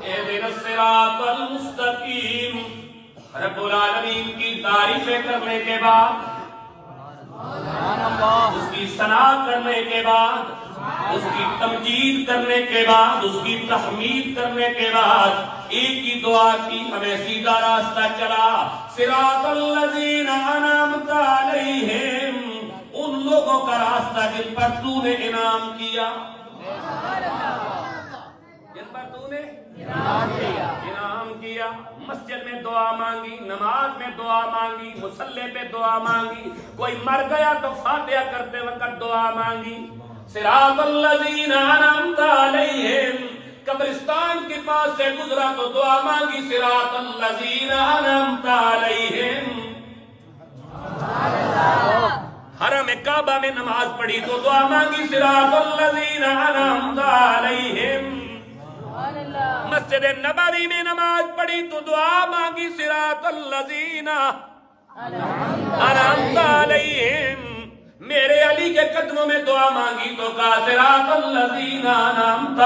اہدنا الصراط المستقیم رب العالمین کی تعریفیں کرنے کے بعد اس کی ثنا کرنے کے بعد اس کی تمجید کرنے کے بعد اس کی تحمید کرنے کے بعد ایک ہی دعا کی ہمیں سیدھا راستہ چلا صراط الذین انعمت علیہم ان لوگوں کا راستہ جن پر تو نے انعام کیا جن پر تو نے انعام کیا مسجد میں دعا مانگی نماز میں دعا مانگی مصلی پہ دعا مانگی کوئی مر گیا تو فاتحہ کرتے وقت دعا مانگی صراط الذین انعمت علیہم قبرستان کے پاس سے گزرا تو دعا مانگی صراط الذین انعمت علیہم حرم کعبہ میں نماز پڑھی تو دعا مانگی صراط الذین انعمت علیہم مسجد نبوی میں نماز پڑھی تو دعا مانگی صراط الذین انعمت علیہم میرے علی کے قدموں میں دعا مانگی تو کہا صراط الذین انعمت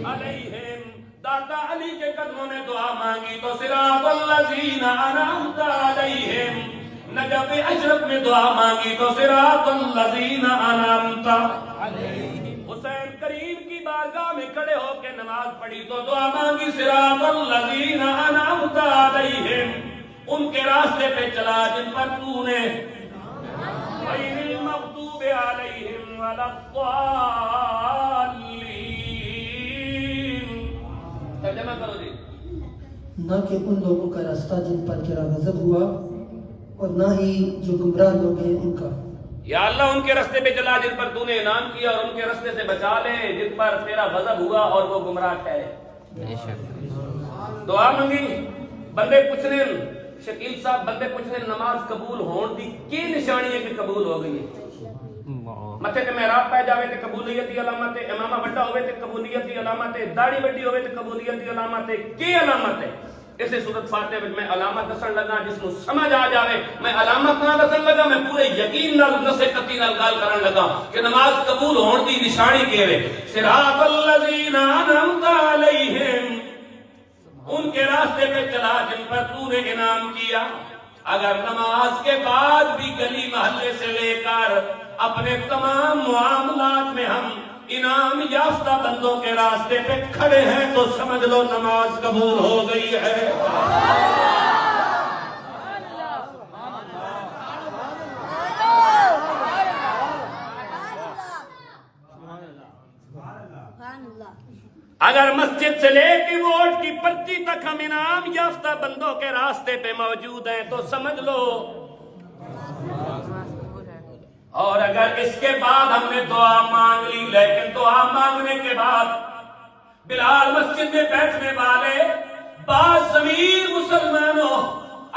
علیہم دادا علی کے قدموں میں دعا مانگی تو صراط الذین انعمت علیہم نجف اشرف میں دعا مانگی تو صراط الذین انعمت علیہم حسین کریم کی بارگاہ میں کھڑے ہو کے نماز پڑھی تو دعا مانگی صراط الذین انعمت علیہم ان کے راستے پہ چلا جن پر تو نے غیر المغضوب علیہم ولا الضالین ترجمہ کرو جی نہ کہ ان لوگوں کا راستہ جن پر تیرا غضب ہوا اور نہ ہی جو گمراہ لوگ ہیں ان کا یا اللہ ان کے راستے پہ چلا جن پر تو نے انعام کیا اور ان کے راستے سے بچا لے جن پر تیرا غضب ہوا اور وہ گمراہ ٹھہرے دعا منگی بندے پوچھنے شکیل صاحب بندے پوچھنے نماز قبول ہون دی کی نشانی ہے کہ قبول ہو گئی ہے متھے تے محراب پہ جاوے تے قبولیت دی علامت ہے امامہ بڑا ہوئے تے قبولیت دی علامت ہے داڑھی بڑی ہوئے تے قبولیت دی علامت ہے کی علامت ہے اسے صورت فاتحہ میں علامت دسن لگا جس کو سمجھ آ جاوے میں علامت نہ دسن لگا میں پورے یقین نال نسے قطعی نال گال کرن لگا کہ نماز قبول ہون دی نشانی کیوے صراط الذین انعمت علیہم ان کے راستے پہ چلا جن پر تو نے انعام کیا اگر نماز کے بعد بھی گلی محلے سے لے کر اپنے تمام معاملات میں ہم انعام یافتہ بندوں کے راستے پہ کھڑے ہیں تو سمجھ لو نماز قبول ہو گئی ہے اگر مسجد سے لے کے ووٹ کی پرچی تک ہم انعام یافتہ بندوں کے راستے پہ موجود ہیں تو سمجھ لو اور اگر اس کے بعد ہم نے دعا مانگ لی، لیکن دعا مانگنے کے بعد بلال مسجد میں بیٹھنے والے بعض ضمیر مسلمانوں،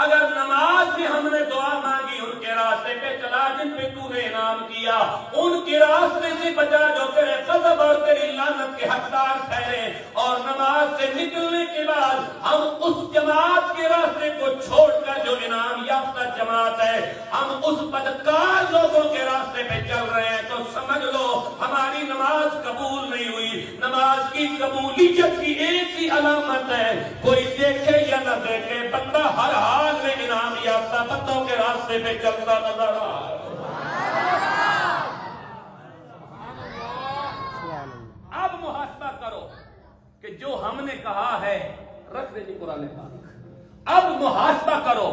اگر نماز میں ہم نے دعا مانگی، ان کے راستے پہ چلا جن پہ تو نے انعام کیا، ان کے راستے سے بچا جو تیرے غضب اور تیری لعنت کے حقدار ٹھہرے، اور نماز سے نکلنے کے بعد ہم اس جماعت کے راستے کو چھوڑ کر جو انعام یافتہ جماعت ہے، ہم اس بدکار لوگوں کے راستے پہ چل رہے ہیں، تو سمجھ لو ہماری نماز قبول نہیں ہوئی۔ نماز کی قبولیت کی ایک ہی علامت ہے، کوئی دیکھے یا نہ دیکھے، بندہ ہر حال میں انعام یافتہ بندوں کے راستے پہ چلتا نظر آئے۔ اب محاسبہ کرو کہ جو ہم نے کہا ہے، رکھ دے جی قرآن پاک، اب محاسبہ کرو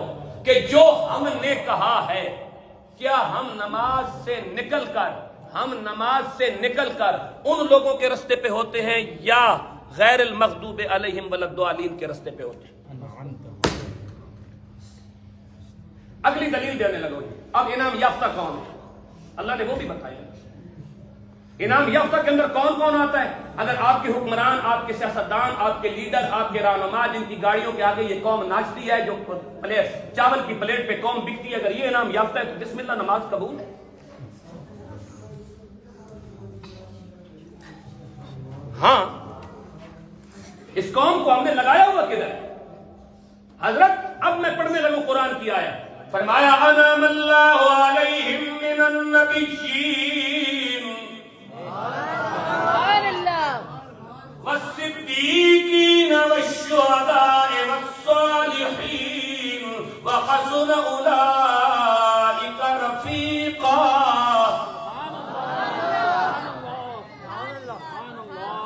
کہ جو ہم نے کہا ہے کیا ہم نماز سے نکل کر ان لوگوں کے راستے پہ ہوتے ہیں یا غیر المغضوب علیہم ولا الضالین کے راستے پہ ہوتے ہیں؟ اگلی دلیل دینے لگو جی۔ اب انعام یافتہ کون ہے؟ اللہ نے وہ بھی بتایا۔ انعام یافتہ کے اندر کون کون آتا ہے؟ اگر آپ کے حکمران، آپ کے سیاستدان، آپ کے لیڈر، آپ کے رہنما، جن کی گاڑیوں کے آگے یہ قوم ناچتی ہے، جو چاول کی پلیٹ پہ قوم بکتی ہے، اگر یہ انعام یافتہ ہے تو بسم اللہ نماز قبول ہے۔ ہاں، اس قوم کو ہم نے لگایا ہوا کدھر؟ حضرت اب میں پڑھنے لگوں قرآن کی آیت، فرمایا انعم اللہ علیہم من النبیین والصدیقین والشہداء والصالحین وحسن اولئک رفیقا۔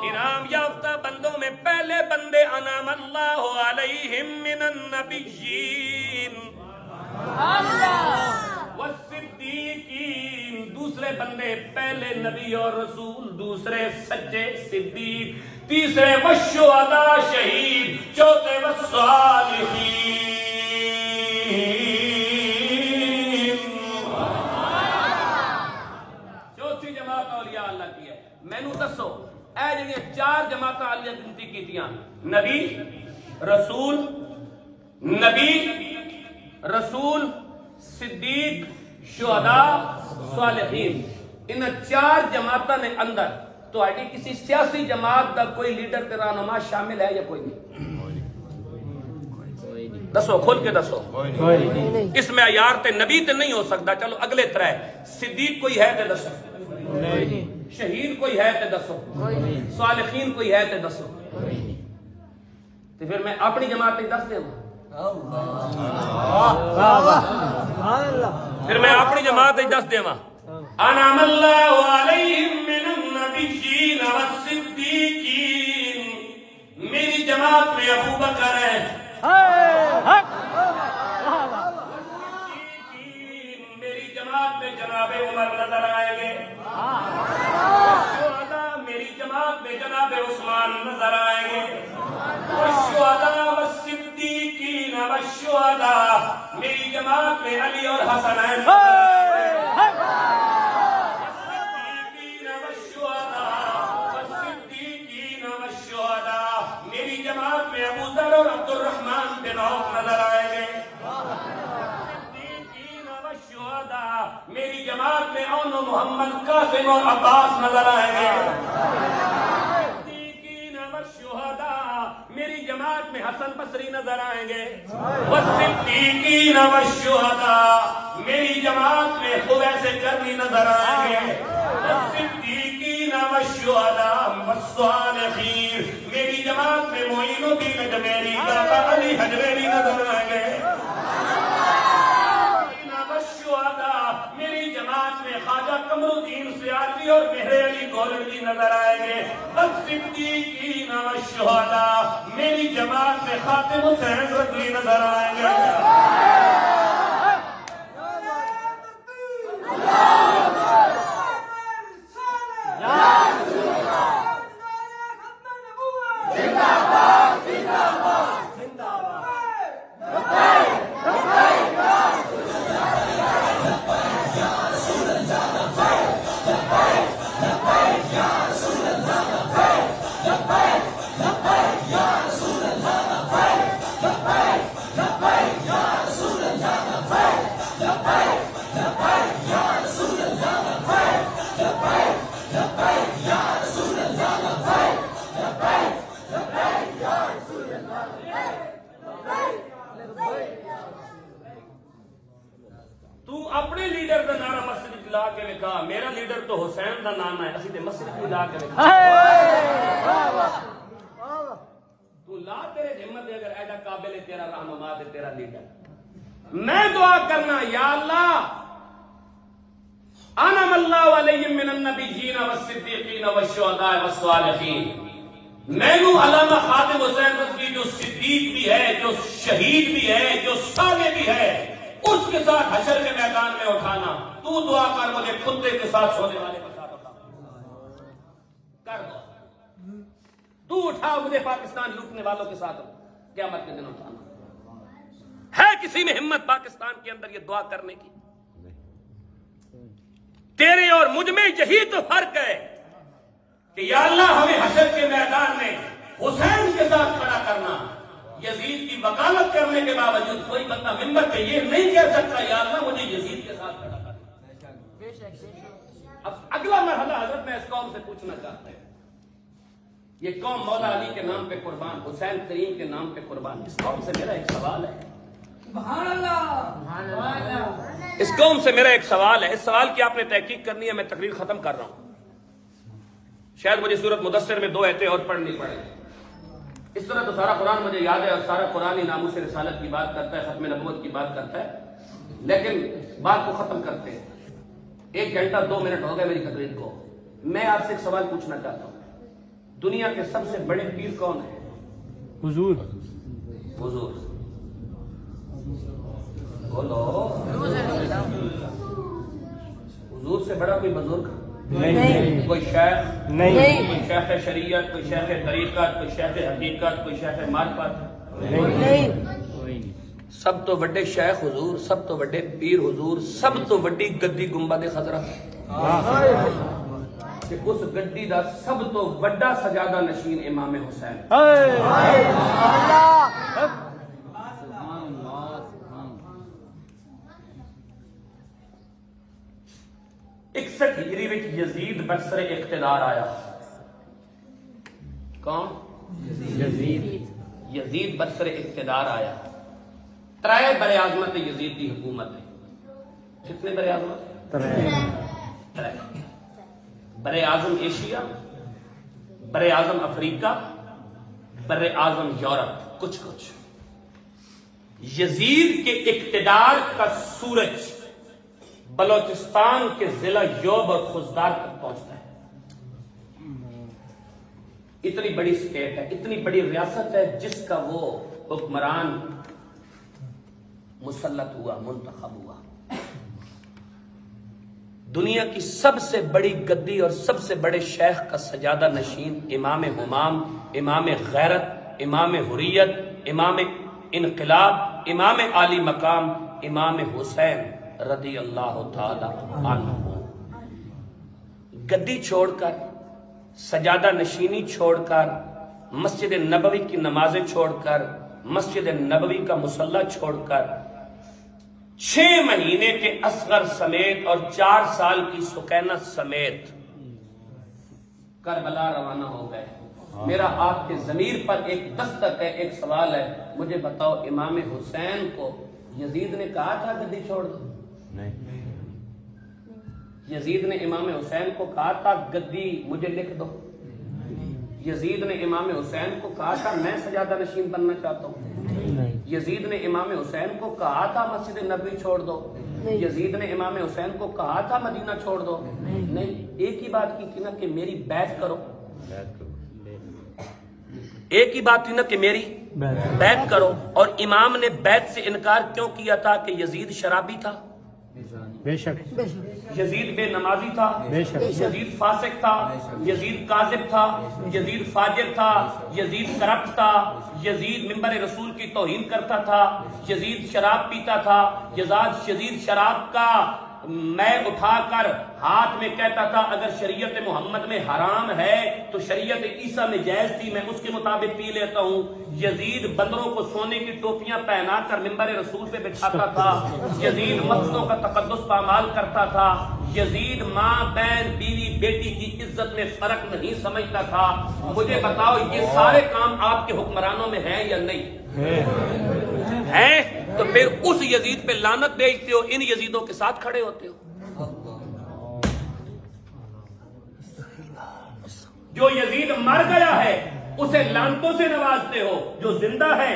انعام یافتہ بندوں میں پہلے بندے انعم اللہ علیہم من النبیین والصدیقین، دوسرے بندے پہلے نبی اور رسول، دوسرے سچے صدیق، تیسرے والشہداء شہید، چوتھے والصالحین۔ چوتھی جماعت اولیاء اللہ کی ہے۔ مینوں دسو اے جڑیاں چار جماعتاں اللہ گنتی کیتیاں، نبی رسول صدیق شہداء صالحین، ان چار جماعتوں نے اندر تو کسی سیاسی جماعت کا کوئی لیڈر تے رہنما شامل ہے یا کوئی نہیں؟ دسو، کھول کے دسو۔ اس میں معیار تے نبی تے نہیں ہو سکتا، چلو اگلے طرح صدیق کوئی ہے تے دسو، شہید کوئی ہے تے دسو، صالحین کوئی ہے تے دسو۔ تو پھر میں اپنی جماعت تے دس دوں، پھر میں اپنی جماعت دس دیواں، انعم اللہ علیہم من النبیین والصدیقین، میری جماعت میں ابو بکر ہے، میری جماعت میں جناب عمر نظر آئیں گے، میری جماعت میں جناب عثمان نظر آئیں گے، والشہداء والصدیقین والشہداء، میری جماعت میں علی اور حسن ہیں، والصدیقین والشہداء، میری جماعت میں ابو ذر اور عبد الرحمن بن عوف نظر آئیں گے، والصدیقین والشہداء، میری جماعت میں اون محمد قاسم اور عباس نظر آئیں گے، میری جماعت میں حسن بصری نظر آئیں گے، والصدیقین والشہداء، میری جماعت میں خویس کرنی نظر آئیں گے، والصدیقین والشہداء والصالحین، میری جماعت میں معین الدین اجمیری، داتا علی حجویری نظر آئیں گے، میری جماعت میں خواجہ قمر الدین سیاسی اور مہر علی گولنڈی نظر آئیں گے، والصدیقین والشہداء، میری جماعت میں خاتم حسین رضوی نظر آئیں گے۔ تو اپنے لیڈر کا نعرہ مسجد لا کے لکھا، میرا لیڈر تو حسین کا نام ہے، اسی تے مسجد لا کے لکھا۔ تو لا تیرے ہمت دے، اگر ایڈا قابل ہے تیرا رہنما ہے تیرا لیڈر۔ میں دعا کرنا یا اللہ انعم اللہ علیہم من النبیین والصدیقین والشہداء والصالحین، میں نو علامہ خاتم حسین رضوی جو صدیق بھی ہے، جو شہید بھی ہے، جو صالح بھی ہے، اس کے ساتھ حشر کے میدان میں اٹھانا۔ تو دعا کر مجھے کتے کے ساتھ سونے والے کے ساتھ اٹھا کر دو، تو اٹھا مجھے پاکستان لوٹنے والوں کے ساتھ قیامت کے دن اٹھانا۔ ہے کسی میں ہمت پاکستان کے اندر یہ دعا کرنے کی؟ تیرے اور مجھ میں یہی تو فرق ہے کہ یا اللہ ہمیں حشر کے میدان میں حسین کے ساتھ کھڑا کرنا۔ یزید کی وکالت کرنے کے باوجود کوئی بندہ ممبر پہ یہ نہیں کہہ سکتا یا اللہ مجھے یزید کے ساتھ کھڑا کرنا۔ اب اگلا مرحلہ حضرت میں اس قوم سے پوچھنا چاہتا ہوں، یہ قوم مولا علی کے نام پہ قربان، حسین کریم کے نام پہ قربان، اس قوم سے میرا ایک سوال ہے، اس قوم سے میرا ایک سوال ہے، اس سوال کی آپ نے تحقیق کرنی ہے۔ میں تقریر ختم کر رہا ہوں، شاید مجھے سورۃ مدثر میں 2 آیتیں اور پڑھنی پڑے، اس طرح تو سارا قرآن مجھے یاد ہے اور سارا قرآن ہی ناموس رسالت کی بات کرتا ہے، ختم نبوت کی بات کرتا ہے، لیکن بات کو ختم کرتے ہیں۔ 1 گھنٹہ 2 منٹ ہو گئے میری تقریر کو۔ میں آپ سے ایک سوال پوچھنا چاہتا ہوں، دنیا کے سب سے بڑے پیر کون ہیں؟ حضور حضور بولو، حضور سے بڑا کوئی بزرگ نہیں، کوئی شیخ نہیں، کوئی شیخ شریعت، کوئی شیخ طریقت، کوئی شیخ حقیقت، کوئی شیخ معرفت؟ نہیں، سب تو بڑے شیخ حضور، سب تو بڑے پیر حضور، سب تو بڑی گدی گنبد خضرا، کہ اس گدی دا سب تو بڑا سجادہ نشین امام حسین۔ 61 ہجری وچ یزید برسر اقتدار آیا۔ کون؟ یزید برسر اقتدار آیا۔ 3 بر اعظمت یزید کی حکومت ہے۔ کتنے بر اعظمت؟ 3۔ بر اعظم ایشیا، بر اعظم افریقہ، بر اعظم یورپ، کچھ یزید کے اقتدار کا سورج بلوچستان کے ضلع یوب اور خزدار تک پہنچتا ہے۔ اتنی بڑی اسٹیٹ ہے، اتنی بڑی ریاست ہے جس کا وہ حکمران مسلط ہوا، منتخب ہوا۔ دنیا کی سب سے بڑی گدی اور سب سے بڑے شیخ کا سجادہ نشین امام ہمام، امام غیرت، امام حریت، امام انقلاب، امام عالی مقام، امام حسین رضی اللہ تعالی عنہ، گدی چھوڑ کر، سجادہ نشینی چھوڑ کر، مسجد نبوی کی نمازیں چھوڑ کر، مسجد نبوی کا مصلی چھوڑ کر، 6 مہینے کے اصغر سمیت اور 4 سال کی سکینہ سمیت کربلا روانہ ہو گئے۔ میرا آپ کے ضمیر پر ایک دستک ہے، ایک سوال ہے، مجھے بتاؤ امام حسین کو یزید نے کہا تھا گدی چھوڑ دو؟ یزید نے امام حسین کو کہا تھا گدی مجھے لکھ دو؟ یزید نے امام حسین کو کہا تھا میں سجادہ نشین بننا چاہتا ہوں؟ یزید نے امام حسین کو کہا تھا مسجد نبوی چھوڑ دو؟ یزید نے امام حسین کو کہا تھا مدینہ چھوڑ دو؟ نہیں، ایک ہی بات کی تھی نا کہ میری بیعت کرو، ایک ہی بات تھی نا کہ میری بیعت کرو۔ اور امام نے بیعت سے انکار کیوں کیا تھا؟ کہ یزید شرابی تھا، بے شک، یزید بے نمازی تھا، بے شک، یزید فاسق تھا، یزید کاذب تھا، یزید فاجر تھا، یزید کرپٹ تھا، یزید ممبر رسول کی توہین کرتا تھا، یزید شراب پیتا تھا، یزید شراب کا میں اٹھا کر ہاتھ میں کہتا تھا اگر شریعت محمد میں حرام ہے تو شریعت عیسیٰ میں جائز تھی، میں اس کے مطابق پی لیتا ہوں۔ یزید بندروں کو سونے کی ٹوپیاں پہنا کر ممبر رسول پہ بٹھاتا تھا، یزید مسجدوں کا تقدس پامال کرتا تھا، یزید ماں بہن بیوی بیٹی کی عزت میں فرق نہیں سمجھتا تھا. مجھے بتاؤ یہ سارے کام آپ کے حکمرانوں میں ہیں یا نہیں ہیں؟ تو پھر اس یزید پہ لعنت بھیجتے ہو, ان یزیدوں کے ساتھ کھڑے ہوتے ہو. جو یزید مر گیا ہے اسے لعنتوں سے نوازتے ہو, جو زندہ ہے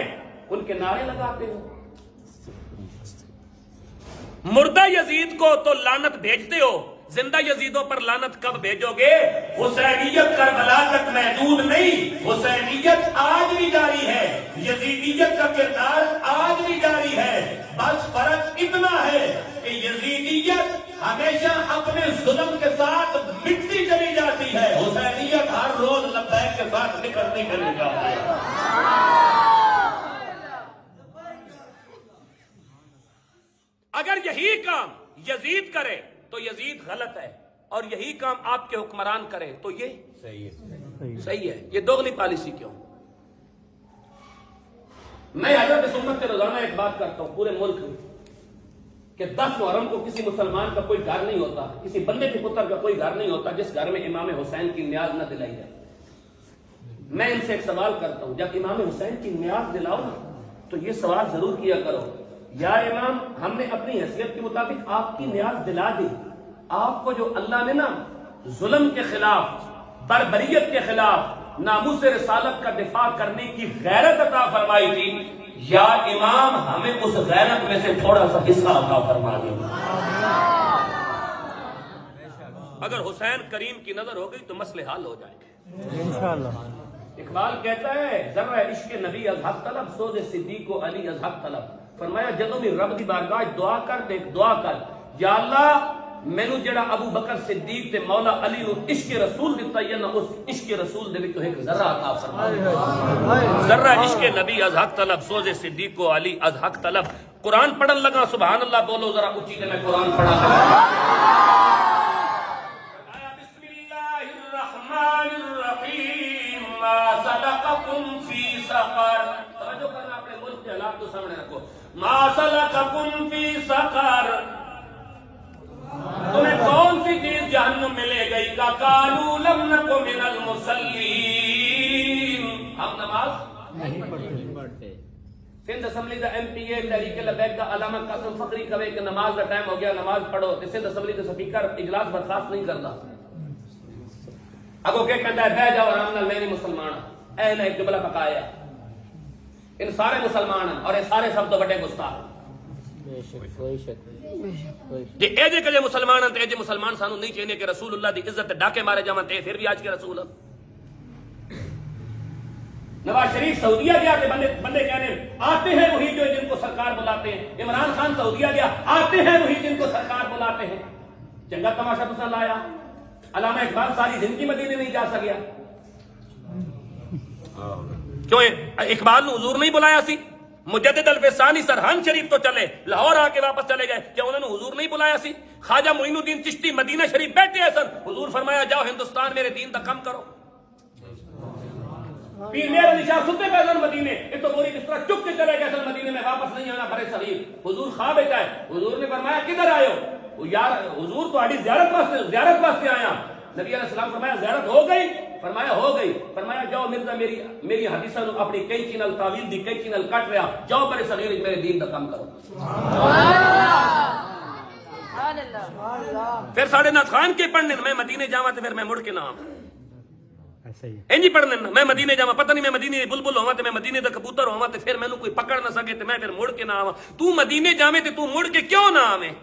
ان کے نعرے لگاتے ہو. مردہ یزید کو تو لعنت بھیجتے ہو, زندہ یزیدوں پر لعنت کب بھیجو گے؟ حسینیت کربلا تک محدود نہیں, حسینیت آج بھی جاری ہے, یزیدیت کا کردار آج بھی جاری ہے. بس فرق اتنا ہے کہ یزیدیت ہمیشہ اپنے ظلم کے ساتھ مٹتی چلی جاتی ہے, حسینیت ہر روز لبیک کے ساتھ نکلتی چلی جاتی ہے. اگر یہی کام یزید کرے تو یزید غلط ہے, اور یہی کام آپ کے حکمران کرے تو یہ صحیح ہے. یہ دوغلی پالیسی کیوں؟ میں حضرت سنت سے روزانہ ایک بات کرتا ہوں پورے ملک میں کہ 10 محرم کو کسی مسلمان کا کوئی گھر نہیں ہوتا, کسی بندے کے پتر کا کوئی گھر نہیں ہوتا جس گھر میں امام حسین کی نیاز نہ دلائی جائے. میں ان سے ایک سوال کرتا ہوں, جب امام حسین کی نیاز دلاؤ نا تو یہ سوال ضرور کیا کرو, یا امام ہم نے اپنی حیثیت کے مطابق آپ کی نیاز دلا دی, آپ کو جو اللہ نے نا ظلم کے خلاف, بربریت کے خلاف, ناموس رسالت کا دفاع کرنے کی غیرت عطا فرمائی تھی, یا امام ہمیں اس غیرت میں سے تھوڑا سا حصہ عطا فرما دیں. اگر حسین کریم کی نظر ہو گئی تو مسئلے حل ہو جائیں گے انشاءاللہ. اقبال کہتا ہے ذرا عشق نبی از حق طلب, سوز صدیق و علی از حق طلب. فرمایا جدوں بھی رب دی بارگاہ دعا کر, دیکھ دعا کر, یا اللہ مینوں جڑا ابو بکر صدیق تے مولا علی نو عشق رسول دتا ہے نا, اس عشق رسول دے وچ ایک ذرہ عطا فرما. ذرہ عشق نبی از حق طلب, سوز صدیق و علی از حق طلب. قرآن پڑھن لگا سبحان اللہ بولو ذرا اونچی تے میں قرآن پڑھا کروں. بسم اللہ الرحمن الرحیم, ما سلککم فی سقر. توجہ کرنا, اپنے ملک کے حالات کو سامنے رکھو. ما سلککم فی سقر, تمہیں کون سی چیز جہنم میں لے گئی؟ کا قالوا لم نک من المصلین, ہم نماز نہیں پڑھتے. سندھ اسمبلی دا ایم پی اے تحریک لبیک دا علامہ قاسم فقری کہے کہ نماز دا ٹائم ہو گیا, نماز پڑھو, تے سندھ اسمبلی دا سپیکر اجلاس برخاست نہیں کرتا. اگو کہ کہتا ہے بہ جاؤ آرام نال, میں نہیں مسلمان. اے نے ایک جملہ پکایا, ان سارے مسلمان ہیں اور یہ سارے سب تو بڑے گستاخ. جی اے جے کجے مسلمان ہیں تے اے جے مسلمان سانو نہیں چاہیے کہ رسول اللہ دی عزت ڈاکے مارے جاواں تے پھر بھی آج کے رسول. نواز شریف سعودیہ گیا کہ بندے کہنے آتے ہیں وہی جو جن کو سرکار بلاتے ہیں. عمران خان سعودیہ گیا, آتے ہیں وہی جن کو سرکار بلاتے ہیں. چنگا تماشا پسند آیا. علامہ اقبال ساری زندگی مدینے نہیں جا سکیا. کیوں اقبال نے حضور نہیں بلایا سی؟ مجدد الفسانی سرحان شریف تو چلے, لاہور آ کے واپس چلے گئے, کیا انہوں نے حضور نہیں بلایا سی؟ خواجہ معین الدین چشتی مدینہ شریف بیٹھے ہیں سر, حضور فرمایا جاؤ ہندوستان میرے دین کا کم کرو. پیر میرا نشاہ ستے پہ سن مدینے, یہ تو گوری کس طرح چپ کے چلے گئے سن مدینے میں, واپس نہیں آنا برے صغیر. حضور خواب ہے, حضور نے فرمایا کدھر آئے ہو؟ یار حضور تو آڑی زیارت واسطے آیا. نبی علیہ السلام فرمایا زیارت ہو گئی؟ فرمایا ہو گئی. فرمایا جاؤ مرزا میری حدیثاں نو اپنی کینچی نال تعویل دی کینچی نال کٹ رہا, جاؤ برے صغیر میرے دین دا کام کرو. پھر ساڑھے نات خان کے پڑھنے میں مدینے جاواں تے پھر میں مڑ کے نہ آواں. انجی پڑھنے میں مدینے جاواں, پتہ نہیں میں مدینے بلبل ہوواں تے میں مدینے دا کبوتر ہوواں تے پھر مینوں کوئی پکڑ نہ سکے تے میں پھر مڑ کے نہ آواں. تو مدینے جاویں تے تو مڑ کے کیوں نہ آویں؟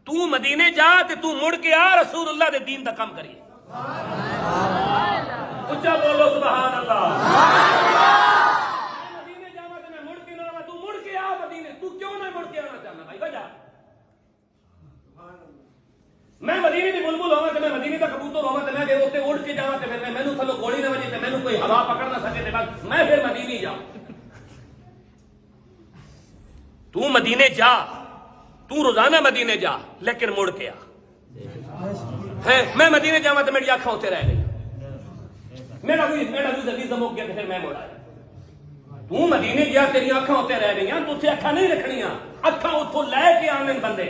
تو مدینے جا تے تو مڑ کے آ, رسول اللہ دے دین دا کام کریے. اچھا بولو سبحان اللہ. مدینے جاواں تے میں مڑ کے نہ آواں, تو مڑ کے آ مدینے. تو کیوں نہ مڑ کے آنا چاہنا بھائی وجہ؟ میں مدینے دی بلبل ہوواں تے میں مدینے دا کبوتر ہوواں تے میں اوتے اڑ کے جاواں تے پھر مینوں تھلو گولی نہ وجے تے مینوں کوئی ہوا پکڑ نہ سکے تے بس میں پھر مدینے جا. تو مدینے جا, تو روزانہ مدینے جا, لیکن مڑ کے آ. میں مدینے جاواں تے میری اکھاں اوتے رہ گئی, میرا ویزا مک گیا تے پھر میں مڑ آیا. تو مدینے گیا تیری اکھاں اوتے رہ گئیاں, تو اتنے اکھاں نہیں رکھنیاں, اکھاں اتوں لے کے آنے بندے.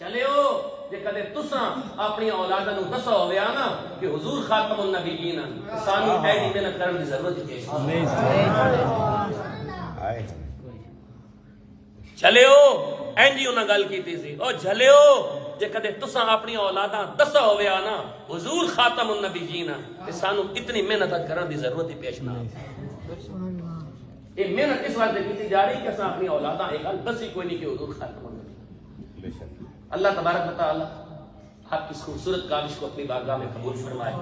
چلے ہو جے کدے تساں اپنی اولاداں نوں دسو ہویا نا کہ حضور خاتم النبیین سانو ایڈی محنت کرن دی ضرورت نہیں. چلے ہو اینجی انہاں گل کیتی سی او جھلے ہو جے کدے تساں اپنی اولاداں دسا ہویا نا حضور خاتم النبیین تے سانو اتنی محنت کرن دی ضرورت ہی پیش نہ یہ محنت اس واسطے کی جا رہی کہ اساں اپنی اولاداں ایک گل دسی کوئی نہیں کہ حضور خاتم النبیین. اللہ تبارک و تعالی آپ کی اس خوبصورت کاوش کو اپنی بارگاہ میں قبول فرمائے.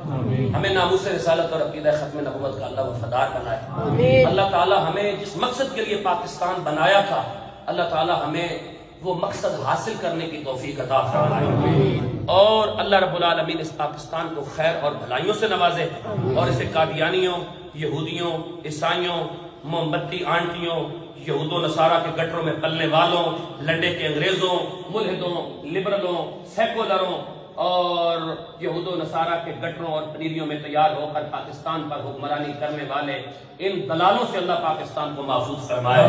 ہمیں ناموس رسالت اور عقیدہ ختم نبوت کا اللہ وفادار بنائے. اللہ تعالی ہمیں جس مقصد کے لیے پاکستان بنایا تھا اللہ تعالی ہمیں وہ مقصد حاصل کرنے کی توفیق عطا فرمائے. اور اللہ رب العالمین اس پاکستان کو خیر اور بھلائیوں سے نوازے اور اسے قادیانیوں، یہودیوں، عیسائیوں، موم بتی آنٹیوں، یہود و نصارہ کے گٹروں میں پلنے والوں، لنڈے کے انگریزوں، ملحدوں، لبرلوں، سیکولروں اور یہود و نصارہ کے گٹروں اور پنیریوں میں تیار ہو کر پاکستان پر حکمرانی کرنے والے ان دلالوں سے اللہ پاکستان کو محفوظ فرمائے.